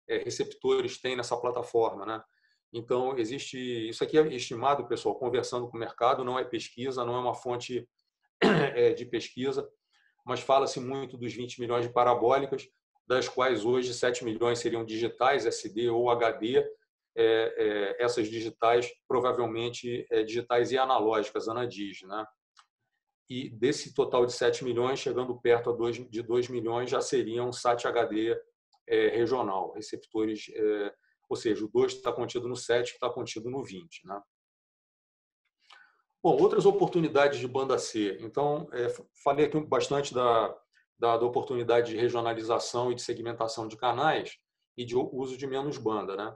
receptores tem nessa plataforma, né? Então, isso aqui é estimado, pessoal, conversando com o mercado, não é pesquisa, não é uma fonte de pesquisa, mas fala-se muito dos 20 milhões de parabólicas, das quais hoje 7 milhões seriam digitais, SD ou HD, essas digitais, provavelmente digitais e analógicas, ANADIS, né? E desse total de 7 milhões, chegando perto de 2 milhões, já seriam SAT HD regional, receptores, ou seja, o 2 está contido no 7, está contido no 20. Né? Bom, outras oportunidades de banda C. Então, falei aqui bastante da oportunidade de regionalização e de segmentação de canais e de uso de menos banda. Né?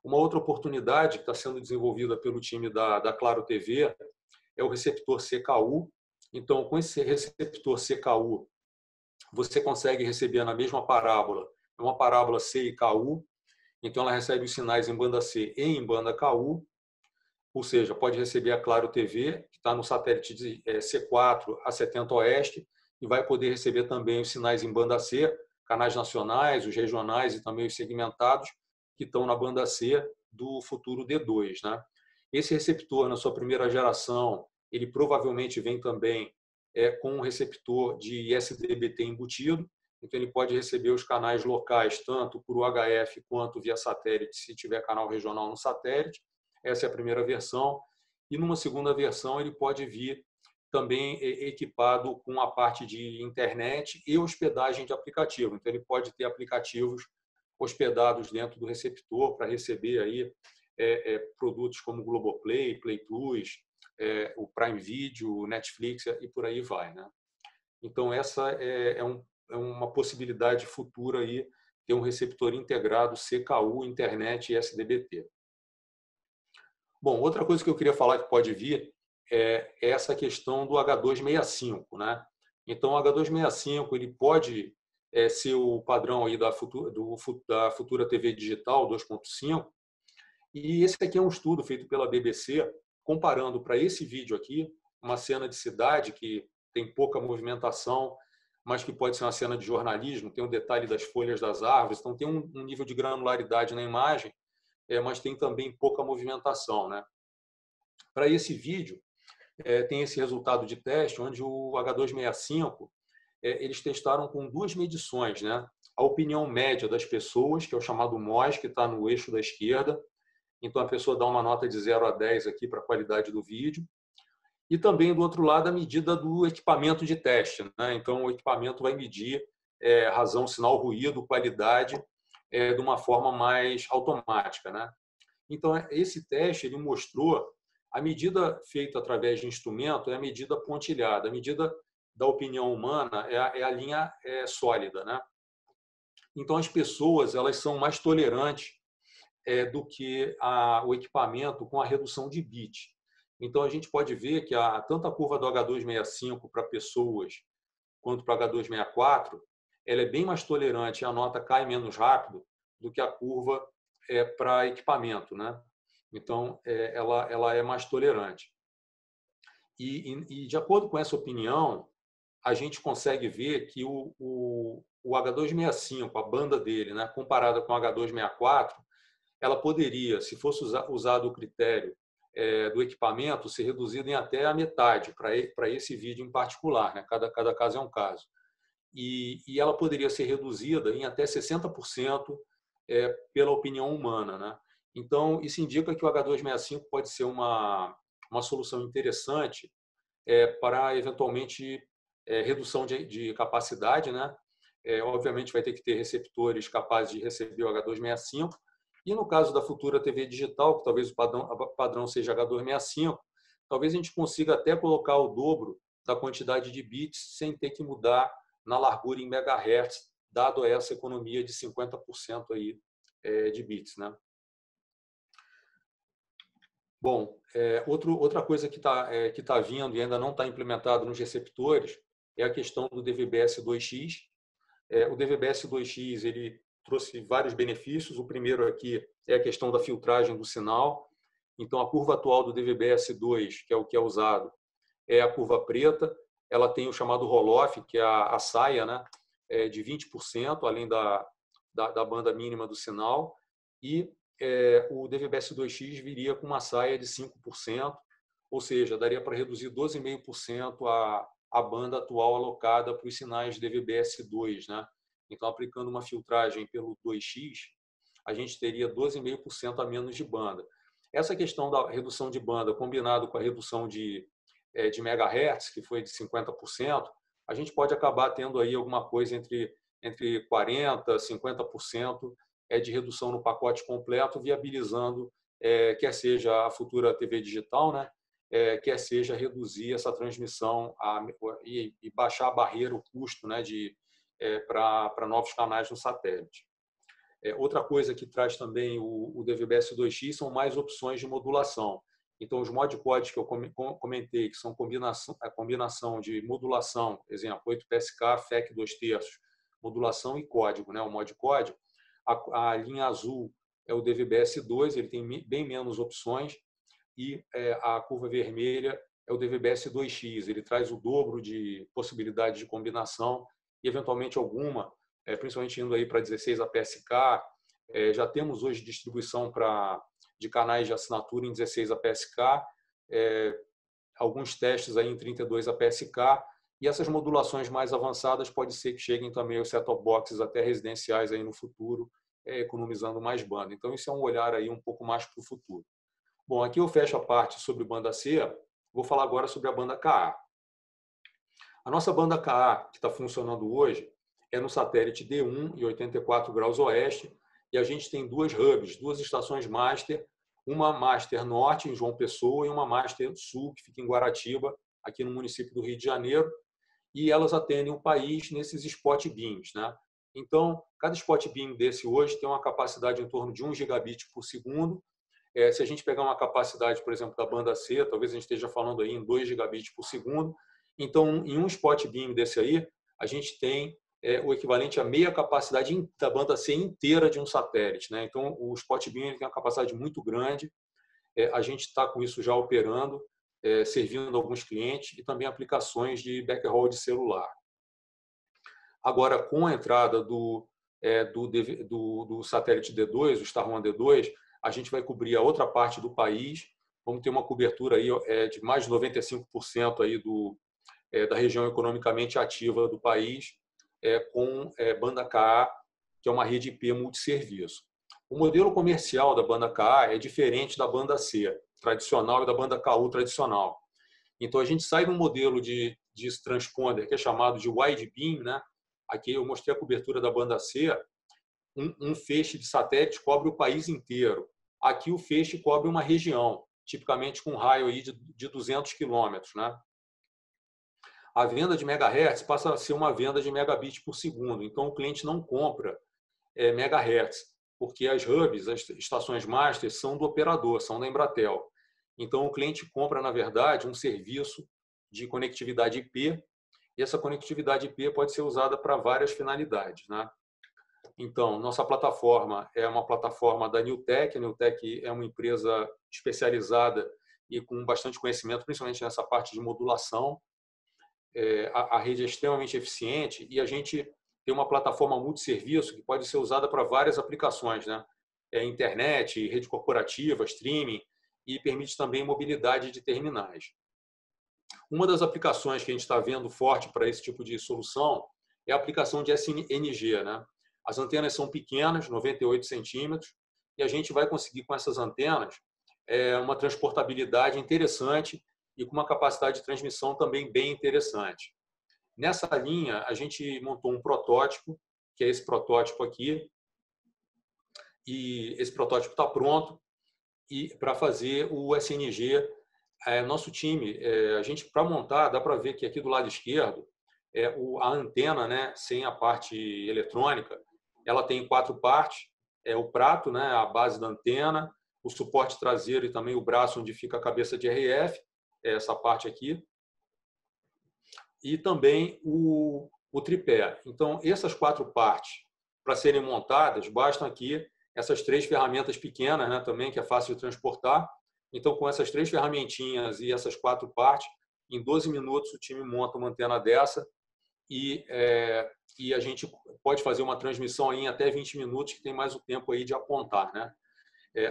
Uma outra oportunidade que está sendo desenvolvida pelo time da Claro TV é o receptor CKU. Então, com esse receptor CKU, você consegue receber na mesma parábola, uma parábola C e KU. Então, ela recebe os sinais em banda C e em banda KU, ou seja, pode receber a Claro TV, que está no satélite de C4 a 70 Oeste, e vai poder receber também os sinais em banda C, canais nacionais, os regionais e também os segmentados, que estão na banda C do futuro D2. Né? Esse receptor, na sua primeira geração, ele provavelmente vem também com um receptor de SDBT embutido, então ele pode receber os canais locais, tanto por UHF quanto via satélite, se tiver canal regional no satélite. Essa é a primeira versão. E numa segunda versão ele pode vir também equipado com a parte de internet e hospedagem de aplicativo. Então ele pode ter aplicativos hospedados dentro do receptor para receber aí produtos como Globoplay, Play Plus, o Prime Video, o Netflix e por aí vai. Né? Então essa é uma possibilidade futura aí, ter um receptor integrado CKU, internet e SDBT. Bom, outra coisa que eu queria falar que pode vir é essa questão do H265. Né? Então, o H265 ele pode ser o padrão aí da futura TV digital 2.5. E esse aqui é um estudo feito pela BBC, comparando para esse vídeo aqui, uma cena de cidade que tem pouca movimentação, mas que pode ser uma cena de jornalismo, tem um detalhe das folhas das árvores, então tem um nível de granularidade na imagem, mas tem também pouca movimentação. Né? Para esse vídeo, tem esse resultado de teste, onde o H265, eles testaram com duas medições. Né? A opinião média das pessoas, que é o chamado MOS, que está no eixo da esquerda. Então, a pessoa dá uma nota de 0 a 10 aqui para a qualidade do vídeo. E também, do outro lado, a medida do equipamento de teste. Né? Então, o equipamento vai medir razão, sinal, ruído, qualidade, de uma forma mais automática. Né? Então, esse teste ele mostrou a medida feita através de instrumento é a medida pontilhada. A medida da opinião humana é a linha sólida. Né? Então, as pessoas elas são mais tolerantes do que o equipamento com a redução de bit. Então, a gente pode ver que tanto a curva do H265 para pessoas quanto para H264, ela é bem mais tolerante e a nota cai menos rápido do que a curva para equipamento. Né? Então, ela é mais tolerante. E, de acordo com essa opinião, a gente consegue ver que o H265, a banda dele, né, comparada com o H264, ela poderia, se fosse usado o critério do equipamento, ser reduzida em até a metade para esse vídeo em particular. Né? Cada caso é um caso. E ela poderia ser reduzida em até 60% pela opinião humana. Né? Então, isso indica que o H265 pode ser uma solução interessante para, eventualmente, redução de capacidade. Né? Obviamente, vai ter que ter receptores capazes de receber o H265. E no caso da futura TV digital, que talvez o padrão seja H265, talvez a gente consiga até colocar o dobro da quantidade de bits sem ter que mudar na largura em megahertz, dado essa economia de 50% aí, de bits. Né? Bom, outra coisa que tá vindo e ainda não está implementado nos receptores é a questão do DVB-S2X. O DVB-S2X ele trouxe vários benefícios. O primeiro aqui é a questão da filtragem do sinal. Então, a curva atual do DVB-S2, que é o que é usado, é a curva preta. Ela tem o chamado roll-off, que é a saia, né, de 20%, além da banda mínima do sinal. E o DVB-S2X viria com uma saia de 5%, ou seja, daria para reduzir 12,5% a banda atual alocada para os sinais DVB-S2, né? Então, aplicando uma filtragem pelo 2X, a gente teria 12,5% a menos de banda. Essa questão da redução de banda, combinado com a redução de megahertz, que foi de 50%, a gente pode acabar tendo aí alguma coisa entre 40% e 50% de redução no pacote completo, viabilizando, quer seja a futura TV digital, né? Quer seja reduzir essa transmissão e baixar a barreira, o custo, né, para novos canais no satélite. Outra coisa que traz também o DVB-S2X são mais opções de modulação. Então, os modcodes que eu comentei, que são a combinação de modulação, exemplo, 8PSK, FEC 2/3, modulação e código, né? O modcode, a linha azul é o DVB-S2, ele tem bem menos opções, e a curva vermelha é o DVB-S2X, ele traz o dobro de possibilidades de combinação e, eventualmente, alguma, principalmente indo aí para 16 APS-K. Já temos hoje distribuição de canais de assinatura em 16 APS-K, alguns testes aí em 32 APS-K, e essas modulações mais avançadas pode ser que cheguem também aos set-top boxes até residenciais aí no futuro, economizando mais banda. Então, isso é um olhar aí um pouco mais para o futuro. Bom, aqui eu fecho a parte sobre banda C, vou falar agora sobre a banda Ka. A nossa banda Ka, que está funcionando hoje, é no satélite D1 e 84 graus oeste, e a gente tem duas hubs, duas estações master, uma master norte, em João Pessoa, e uma master sul, que fica em Guaratiba, aqui no município do Rio de Janeiro, e elas atendem o país nesses spot beams, né? Então, cada spot beam desse hoje tem uma capacidade em torno de 1 gigabit por segundo. Se a gente pegar uma capacidade, por exemplo, da banda C, talvez a gente esteja falando aí em 2 gigabits por segundo. Então, em um spot beam desse aí, a gente tem o equivalente a meia capacidade da banda C inteira de um satélite, né? Então, o spot beam ele tem uma capacidade muito grande. A gente está com isso já operando, servindo alguns clientes e também aplicações de backhaul de celular. Agora, com a entrada do satélite D2, o Starone D2, a gente vai cobrir a outra parte do país. Vamos ter uma cobertura aí, de mais de 95% aí da região economicamente ativa do país, com banda Ka, que é uma rede IP multisserviço. O modelo comercial da banda Ka é diferente da banda C tradicional e da banda Ku tradicional. Então, a gente sai de um modelo de transponder que é chamado de wide beam, né? Aqui eu mostrei a cobertura da banda C. Um feixe de satélite cobre o país inteiro. Aqui o feixe cobre uma região, tipicamente com um raio aí de 200 quilômetros, né? A venda de megahertz passa a ser uma venda de megabit por segundo. Então, o cliente não compra megahertz, porque as hubs, as estações master, são do operador, são da Embratel. Então, o cliente compra, na verdade, um serviço de conectividade IP, e essa conectividade IP pode ser usada para várias finalidades, né? Então, nossa plataforma é uma plataforma da Newtek. A Newtek é uma empresa especializada e com bastante conhecimento, principalmente nessa parte de modulação. A rede é extremamente eficiente e a gente tem uma plataforma multisserviço que pode ser usada para várias aplicações, né? Internet, rede corporativa, streaming, e permite também mobilidade de terminais. Uma das aplicações que a gente está vendo forte para esse tipo de solução é a aplicação de SNG, né? As antenas são pequenas, 98 centímetros, e a gente vai conseguir com essas antenas uma transportabilidade interessante e com uma capacidade de transmissão também bem interessante. Nessa linha, a gente montou um protótipo, que é esse protótipo aqui, e esse protótipo está pronto e para fazer o SNG. Nosso time, a gente para montar, dá para ver que aqui do lado esquerdo, a antena, né, sem a parte eletrônica, ela tem 4 partes: o prato, né, a base da antena, o suporte traseiro e também o braço onde fica a cabeça de RF, essa parte aqui, e também o tripé. Então, essas 4 partes, para serem montadas, bastam aqui essas 3 ferramentas pequenas, né, também, que é fácil de transportar. Então, com essas 3 ferramentinhas e essas 4 partes, em 12 minutos o time monta uma antena dessa e a gente pode fazer uma transmissão aí em até 20 minutos, que tem mais o tempo aí de apontar, né?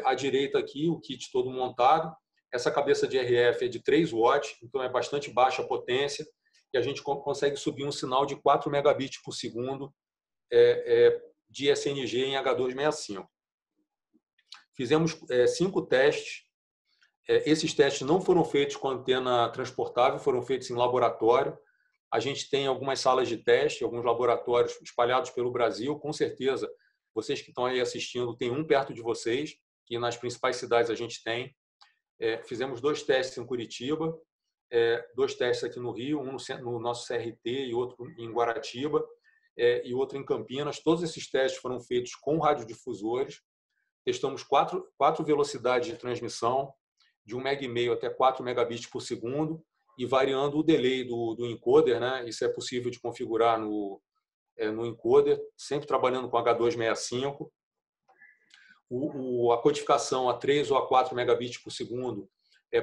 À direita aqui, o kit todo montado. Essa cabeça de RF é de 3 watts, então é bastante baixa a potência, e a gente consegue subir um sinal de 4 megabits por segundo de SNG em H265. Fizemos 5 testes. Esses testes não foram feitos com antena transportável, foram feitos em laboratório. A gente tem algumas salas de teste, alguns laboratórios espalhados pelo Brasil. Com certeza, vocês que estão aí assistindo, tem um perto de vocês, que nas principais cidades a gente tem. Fizemos 2 testes em Curitiba, 2 testes aqui no Rio, um no nosso CRT e outro em Guaratiba, e outro em Campinas. Todos esses testes foram feitos com radiodifusores. Testamos 4 velocidades de transmissão, de 1,5 MB até 4 megabits por segundo, e variando o delay do encoder, né? Isso é possível de configurar no encoder, sempre trabalhando com H265. A codificação a 3 ou a 4 megabits por segundo,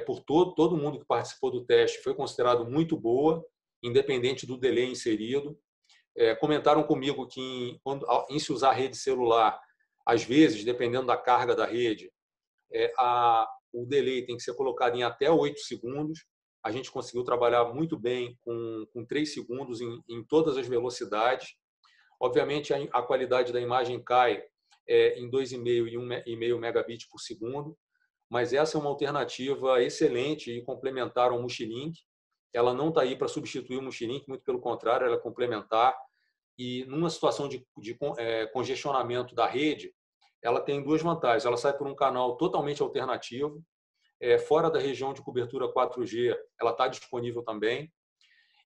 por todo mundo que participou do teste, foi considerado muito boa, independente do delay inserido. Comentaram comigo que em se usar rede celular, às vezes, dependendo da carga da rede, o delay tem que ser colocado em até 8 segundos. A gente conseguiu trabalhar muito bem com 3 segundos em todas as velocidades. Obviamente, a qualidade da imagem cai em 2,5 e 1,5 megabits por segundo, mas essa é uma alternativa excelente e complementar ao Multilink. Ela não está aí para substituir o Multilink, muito pelo contrário, ela é complementar. E numa situação de congestionamento da rede, ela tem 2 vantagens. Ela sai por um canal totalmente alternativo, fora da região de cobertura 4G, ela está disponível também.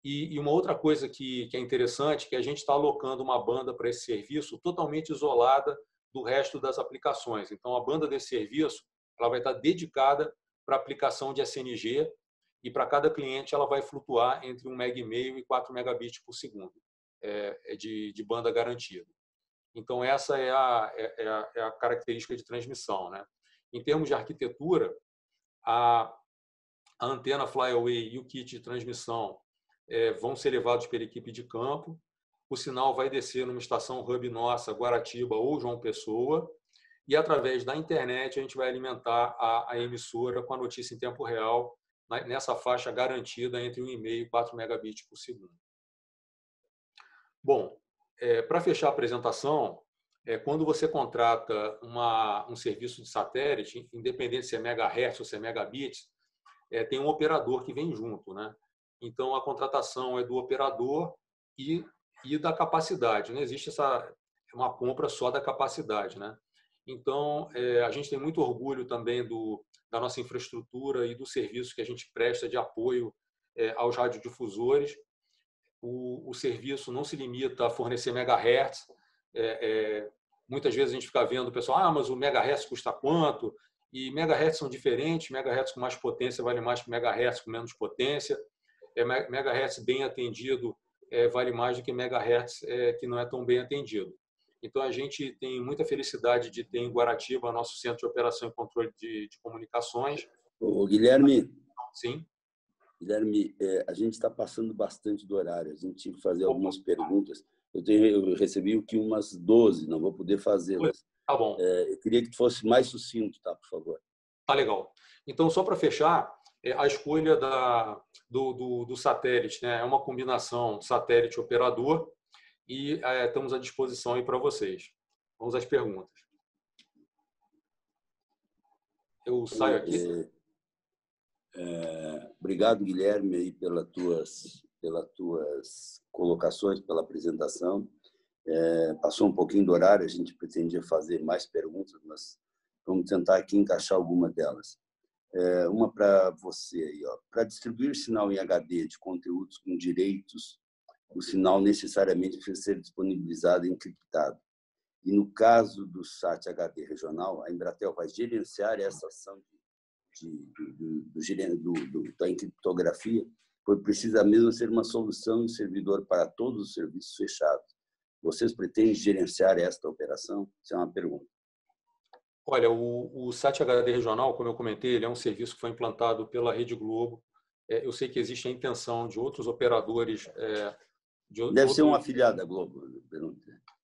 E uma outra coisa que é interessante, que a gente está alocando uma banda para esse serviço totalmente isolada do resto das aplicações. Então, a banda desse serviço ela vai estar dedicada para a aplicação de SNG, e para cada cliente ela vai flutuar entre 1,5 MB e 4 megabits por segundo de banda garantida. Então, essa é a característica de transmissão, né? Em termos de arquitetura, a antena Flyaway e o kit de transmissão vão ser levados pela equipe de campo. O sinal vai descer numa estação hub nossa, Guaratiba ou João Pessoa, e através da internet a gente vai alimentar a emissora com a notícia em tempo real, nessa faixa garantida entre 1,5 e 4 megabits por segundo. Bom, para fechar a apresentação, quando você contrata um serviço de satélite, independente se é megahertz ou se é megabits, tem um operador que vem junto, né? Então, a contratação é do operador e da capacidade. Não existe uma compra só da capacidade, né? Então, a gente tem muito orgulho também da nossa infraestrutura e do serviço que a gente presta de apoio aos radiodifusores. O serviço não se limita a fornecer megahertz. Muitas vezes a gente fica vendo o pessoal, mas o megahertz custa quanto? E megahertz são diferentes, megahertz com mais potência vale mais que megahertz com menos potência. Megahertz bem atendido vale mais do que megahertz que não é tão bem atendido. Então, a gente tem muita felicidade de ter em Guaratiba nosso Centro de Operação e Controle de Comunicações. Ô, Guilherme. Sim. Guilherme, a gente está passando bastante do horário. A gente tinha que fazer algumas perguntas. Eu recebi aqui umas 12, não vou poder fazê-las. Tá bom. Eu queria que tu fosse mais sucinto, tá, por favor. Tá legal. Então, só para fechar, a escolha do satélite, né, é uma combinação satélite-operador, e estamos à disposição aí para vocês. Vamos às perguntas. Eu saio aqui. Obrigado, Guilherme, aí pelas tuas colocações, pela apresentação. Passou um pouquinho do horário, a gente pretendia fazer mais perguntas, mas vamos tentar aqui encaixar alguma delas. Uma para você aí, ó. Para distribuir sinal em HD de conteúdos com direitos, o sinal necessariamente precisa ser disponibilizado encriptado. E no caso do SAT HD regional, a Embratel vai gerenciar essa ação da encriptografia, pois precisa mesmo ser uma solução e servidor para todos os serviços fechados. Vocês pretendem gerenciar esta operação? Essa é uma pergunta. Olha, o SAT HD regional, como eu comentei, ele é um serviço que foi implantado pela Rede Globo. Eu sei que existe a intenção de outros operadores. Deve ser um afiliado da Globo.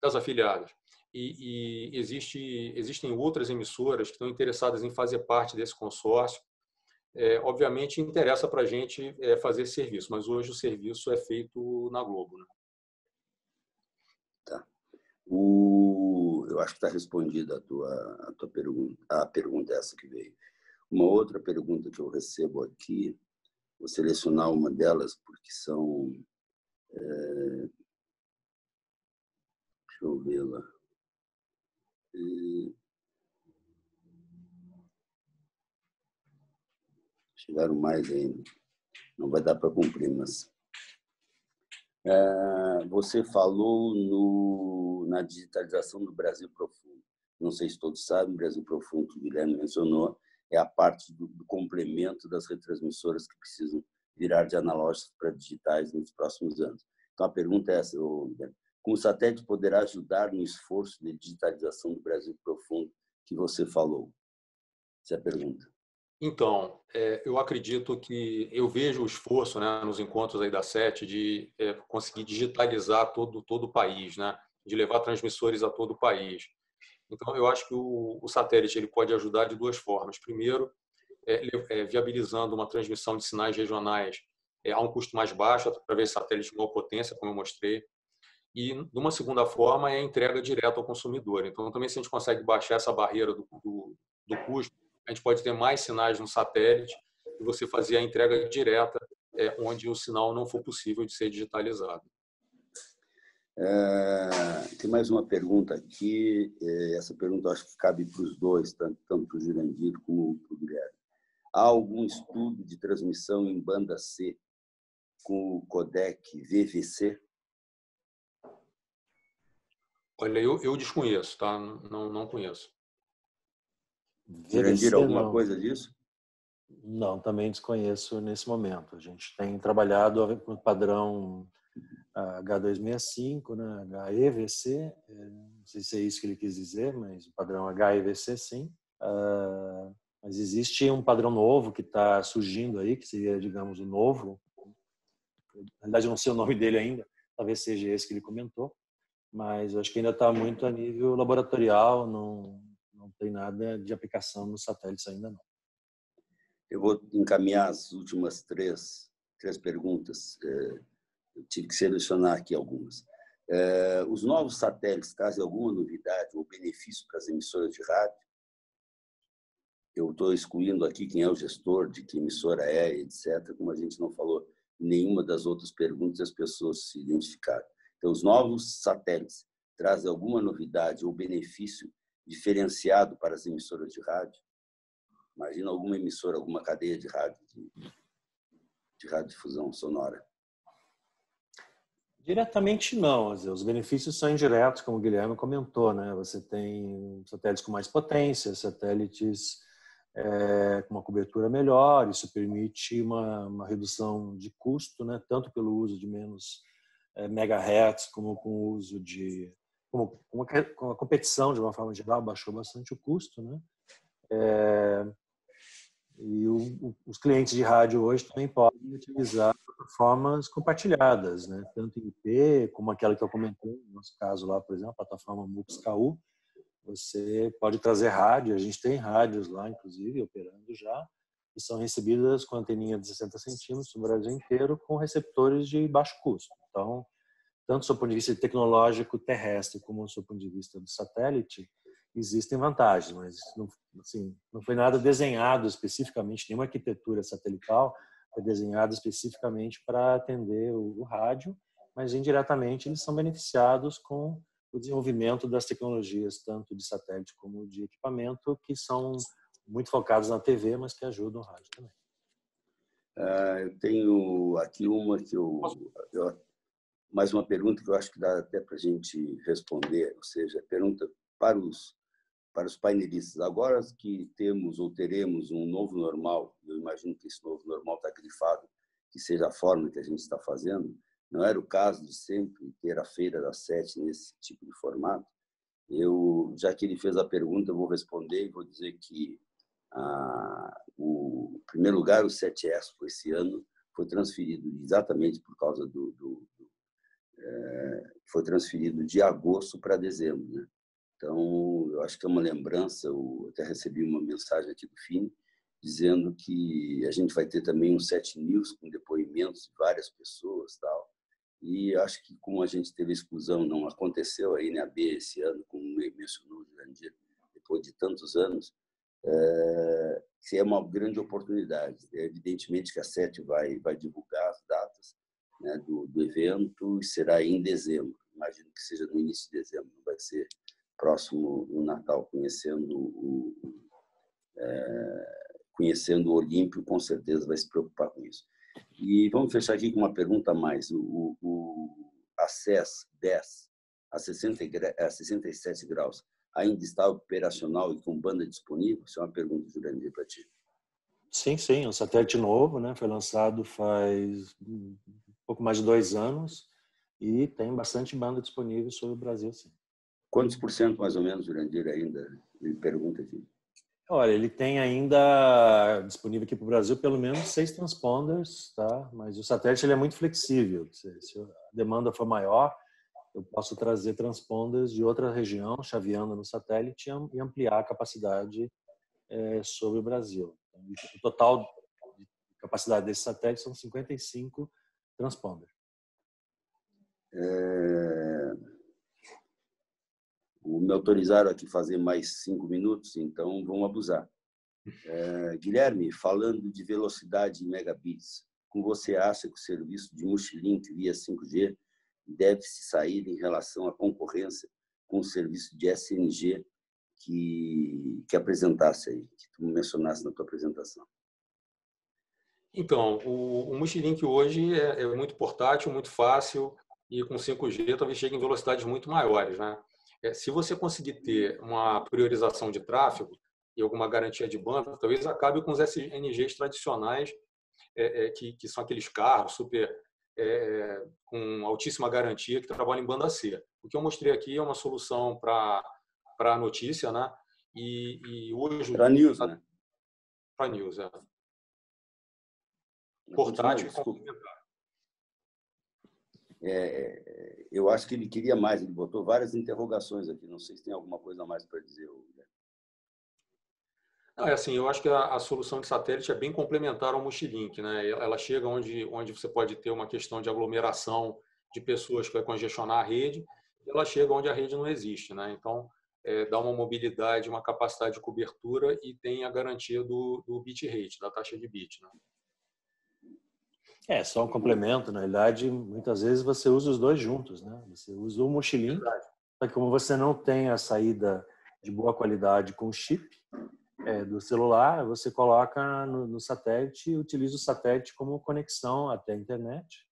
Das afiliadas. E existem outras emissoras que estão interessadas em fazer parte desse consórcio. Obviamente, interessa para a gente fazer esse serviço, mas hoje o serviço é feito na Globo, né? Tá. Eu acho que está respondida a tua pergunta. A pergunta é essa que veio. Uma outra pergunta que eu recebo aqui, vou selecionar uma delas, porque são... deixa eu vê-la. Chegaram mais ainda. Não vai dar para cumprir, mas... você falou na digitalização do Brasil Profundo. Não sei se todos sabem, o Brasil Profundo, que o Guilherme mencionou, é a parte do complemento das retransmissoras que precisam virar de analógicas para digitais nos próximos anos. Então, a pergunta é essa, Guilherme. Como o satélite poderá ajudar no esforço de digitalização do Brasil Profundo que você falou? Essa é a pergunta. Então, eu acredito que eu vejo o esforço, né, nos encontros aí da SET de conseguir digitalizar todo o país, né, de levar transmissores a todo o país. Então, eu acho que o satélite ele pode ajudar de duas formas. Primeiro, viabilizando uma transmissão de sinais regionais a um custo mais baixo, através de satélites de maior potência, como eu mostrei. E, de uma segunda forma, é a entrega direta ao consumidor. Então, também, se a gente consegue baixar essa barreira do custo, a gente pode ter mais sinais no satélite e você fazer a entrega direta onde o sinal não for possível de ser digitalizado. Tem mais uma pergunta aqui. Essa pergunta eu acho que cabe para os dois, tanto para o Jurandir como para o Guilherme. Há algum estudo de transmissão em banda C com o codec VVC? Olha, eu desconheço, tá? Não conheço. Jurandir, VVC, alguma não. coisa disso? Não, também desconheço nesse momento. A gente tem trabalhado com o padrão H265, né? HEVC, não sei se é isso que ele quis dizer, mas o padrão HEVC sim. Mas existe um padrão novo que está surgindo aí, que seria, digamos, o novo. Na verdade, eu não sei o nome dele ainda, talvez seja esse que ele comentou, mas acho que ainda está muito a nível laboratorial, não tem nada de aplicação nos satélites ainda não. Eu vou encaminhar as últimas três perguntas. Eu tive que selecionar aqui algumas. Os novos satélites trazem alguma novidade ou benefício para as emissoras de rádio? Eu estou excluindo aqui quem é o gestor, de que emissora é, etc. Como a gente não falou nenhuma das outras perguntas, as pessoas se identificaram. Então, os novos satélites trazem alguma novidade ou benefício diferenciado para as emissoras de rádio? Imagina alguma emissora, alguma cadeia de rádio, de radiodifusão sonora. Diretamente não, os benefícios são indiretos, como o Guilherme comentou, né? Você tem satélites com mais potência, satélites com uma cobertura melhor, isso permite uma redução de custo, né? Tanto pelo uso de menos megahertz, como com o uso de... com a competição, de uma forma geral, baixou bastante o custo, né? E os clientes de rádio hoje também podem utilizar plataformas compartilhadas, né? Tanto em IP, como aquela que eu comentei, no nosso caso lá, por exemplo, a plataforma MUX-KU. Você pode trazer rádio, a gente tem rádios lá, inclusive, operando já, que são recebidas com anteninha de 60 centímetros no Brasil inteiro, com receptores de baixo custo. Então, tanto do seu ponto de vista tecnológico terrestre, como do seu ponto de vista do satélite, existem vantagens, mas não foi nada desenhado especificamente, nenhuma arquitetura satelital foi desenhada especificamente para atender o rádio, mas indiretamente eles são beneficiados com o desenvolvimento das tecnologias, tanto de satélite como de equipamento, que são muito focados na TV, mas que ajudam o rádio também. Eu tenho aqui uma que mais uma pergunta que eu acho que dá até para a gente responder, ou seja, pergunta para os painelistas. Agora que temos ou teremos um novo normal, eu imagino que esse novo normal está grifado, que seja a forma que a gente está fazendo, não era o caso de sempre ter a Feira da Sete nesse tipo de formato. Já que ele fez a pergunta, eu vou responder e vou dizer que, em primeiro lugar, o 7 Expo esse ano foi transferido exatamente por causa foi transferido de agosto para dezembro, né? Então, eu acho que é uma lembrança. Eu até recebi uma mensagem aqui do Fini dizendo que a gente vai ter também um 7 News com depoimentos de várias pessoas, tal. E acho que, como a gente teve exclusão, não aconteceu aí na B esse ano, como mencionou o Jurandir, depois de tantos anos, que é uma grande oportunidade. Evidentemente que a SET vai divulgar as datas, né, do evento, e será em dezembro. Imagino que seja no início de dezembro, não vai ser próximo no Natal, conhecendo o Olímpio, com certeza vai se preocupar com isso. E vamos fechar aqui com uma pergunta a mais. O ACES 10 a 67 graus ainda está operacional e com banda disponível? Isso é uma pergunta, Jurandir, para ti. Sim, sim, é um satélite novo, né? Foi lançado faz um pouco mais de 2 anos e tem bastante banda disponível sobre o Brasil, sim. Quantos por cento, mais ou menos, Jurandir, ainda? Ele pergunta aqui. Olha, ele tem ainda disponível aqui para o Brasil pelo menos 6 transponders, tá? Mas o satélite ele é muito flexível. Se a demanda for maior, eu posso trazer transponders de outra região, chaveando no satélite e ampliar a capacidade sobre o Brasil. Então, o total de capacidade desse satélite são 55 transponders. Me autorizaram aqui fazer mais 5 minutos, então vamos abusar. Guilherme, falando de velocidade em megabits, como você acha que o serviço de multilink via 5G deve se sair em relação à concorrência com o serviço de SNG que apresentasse aí, que tu mencionasse na tua apresentação? Então, o multilink hoje é muito portátil, muito fácil, e com 5G talvez chegue em velocidades muito maiores, né? Se você conseguir ter uma priorização de tráfego e alguma garantia de banda, talvez acabe com os SNGs tradicionais, que são aqueles carros super com altíssima garantia que trabalham em banda C. O que eu mostrei aqui é uma solução para a notícia, né? E hoje para news, né? Para news, portátil e complementar. Eu acho que ele queria mais, ele botou várias interrogações aqui, não sei se tem alguma coisa a mais para dizer. Não, assim, eu acho que a solução de satélite é bem complementar ao multilink, né? Ela chega onde você pode ter uma questão de aglomeração de pessoas que vai congestionar a rede, e ela chega onde a rede não existe, né? Então, dá uma mobilidade, uma capacidade de cobertura e tem a garantia do bitrate, da taxa de bit, né? Só um complemento, na realidade, muitas vezes você usa os dois juntos, né? Você usa o multilink, só que como você não tem a saída de boa qualidade com o chip do celular, você coloca no satélite e utiliza o satélite como conexão até a internet.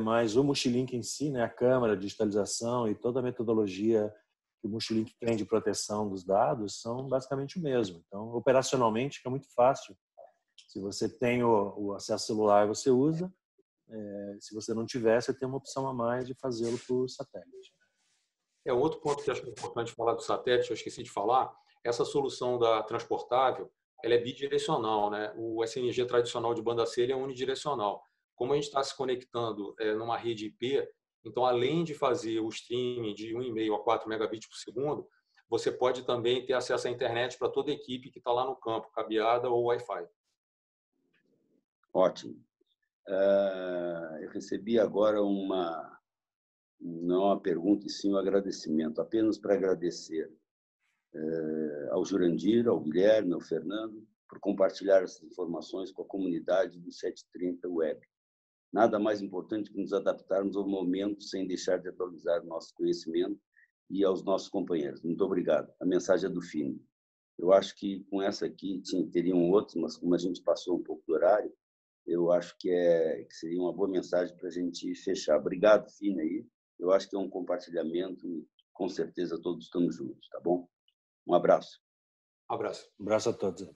Mas o multilink em si, né, a câmera, a digitalização e toda a metodologia que o multilink tem de proteção dos dados são basicamente o mesmo. Então, operacionalmente, fica muito fácil. Se você tem o acesso celular, você usa. Se você não tiver, você tem uma opção a mais de fazê-lo por satélite. Outro ponto que acho que é importante falar do satélite, eu esqueci de falar, essa solução da transportável, ela é bidirecional, né? O SNG tradicional de banda C ele é unidirecional. Como a gente está se conectando numa rede IP, então além de fazer o streaming de 1,5 a 4 megabits por segundo, você pode também ter acesso à internet para toda a equipe que está lá no campo, cabeada ou Wi-Fi. Ótimo. Eu recebi agora não uma pergunta, e sim um agradecimento, apenas para agradecer ao Jurandir, ao Guilherme, ao Fernando, por compartilhar essas informações com a comunidade do 730 Web. Nada mais importante que nos adaptarmos ao momento sem deixar de atualizar o nosso conhecimento e aos nossos companheiros. Muito obrigado. A mensagem é do Fini. Eu acho que com essa aqui teriam outros, mas como a gente passou um pouco do horário, eu acho que seria uma boa mensagem para a gente fechar. Obrigado, Fini, aí. Eu acho que é um compartilhamento e com certeza todos estamos juntos, tá bom? Um abraço. Um abraço. Um abraço a todos.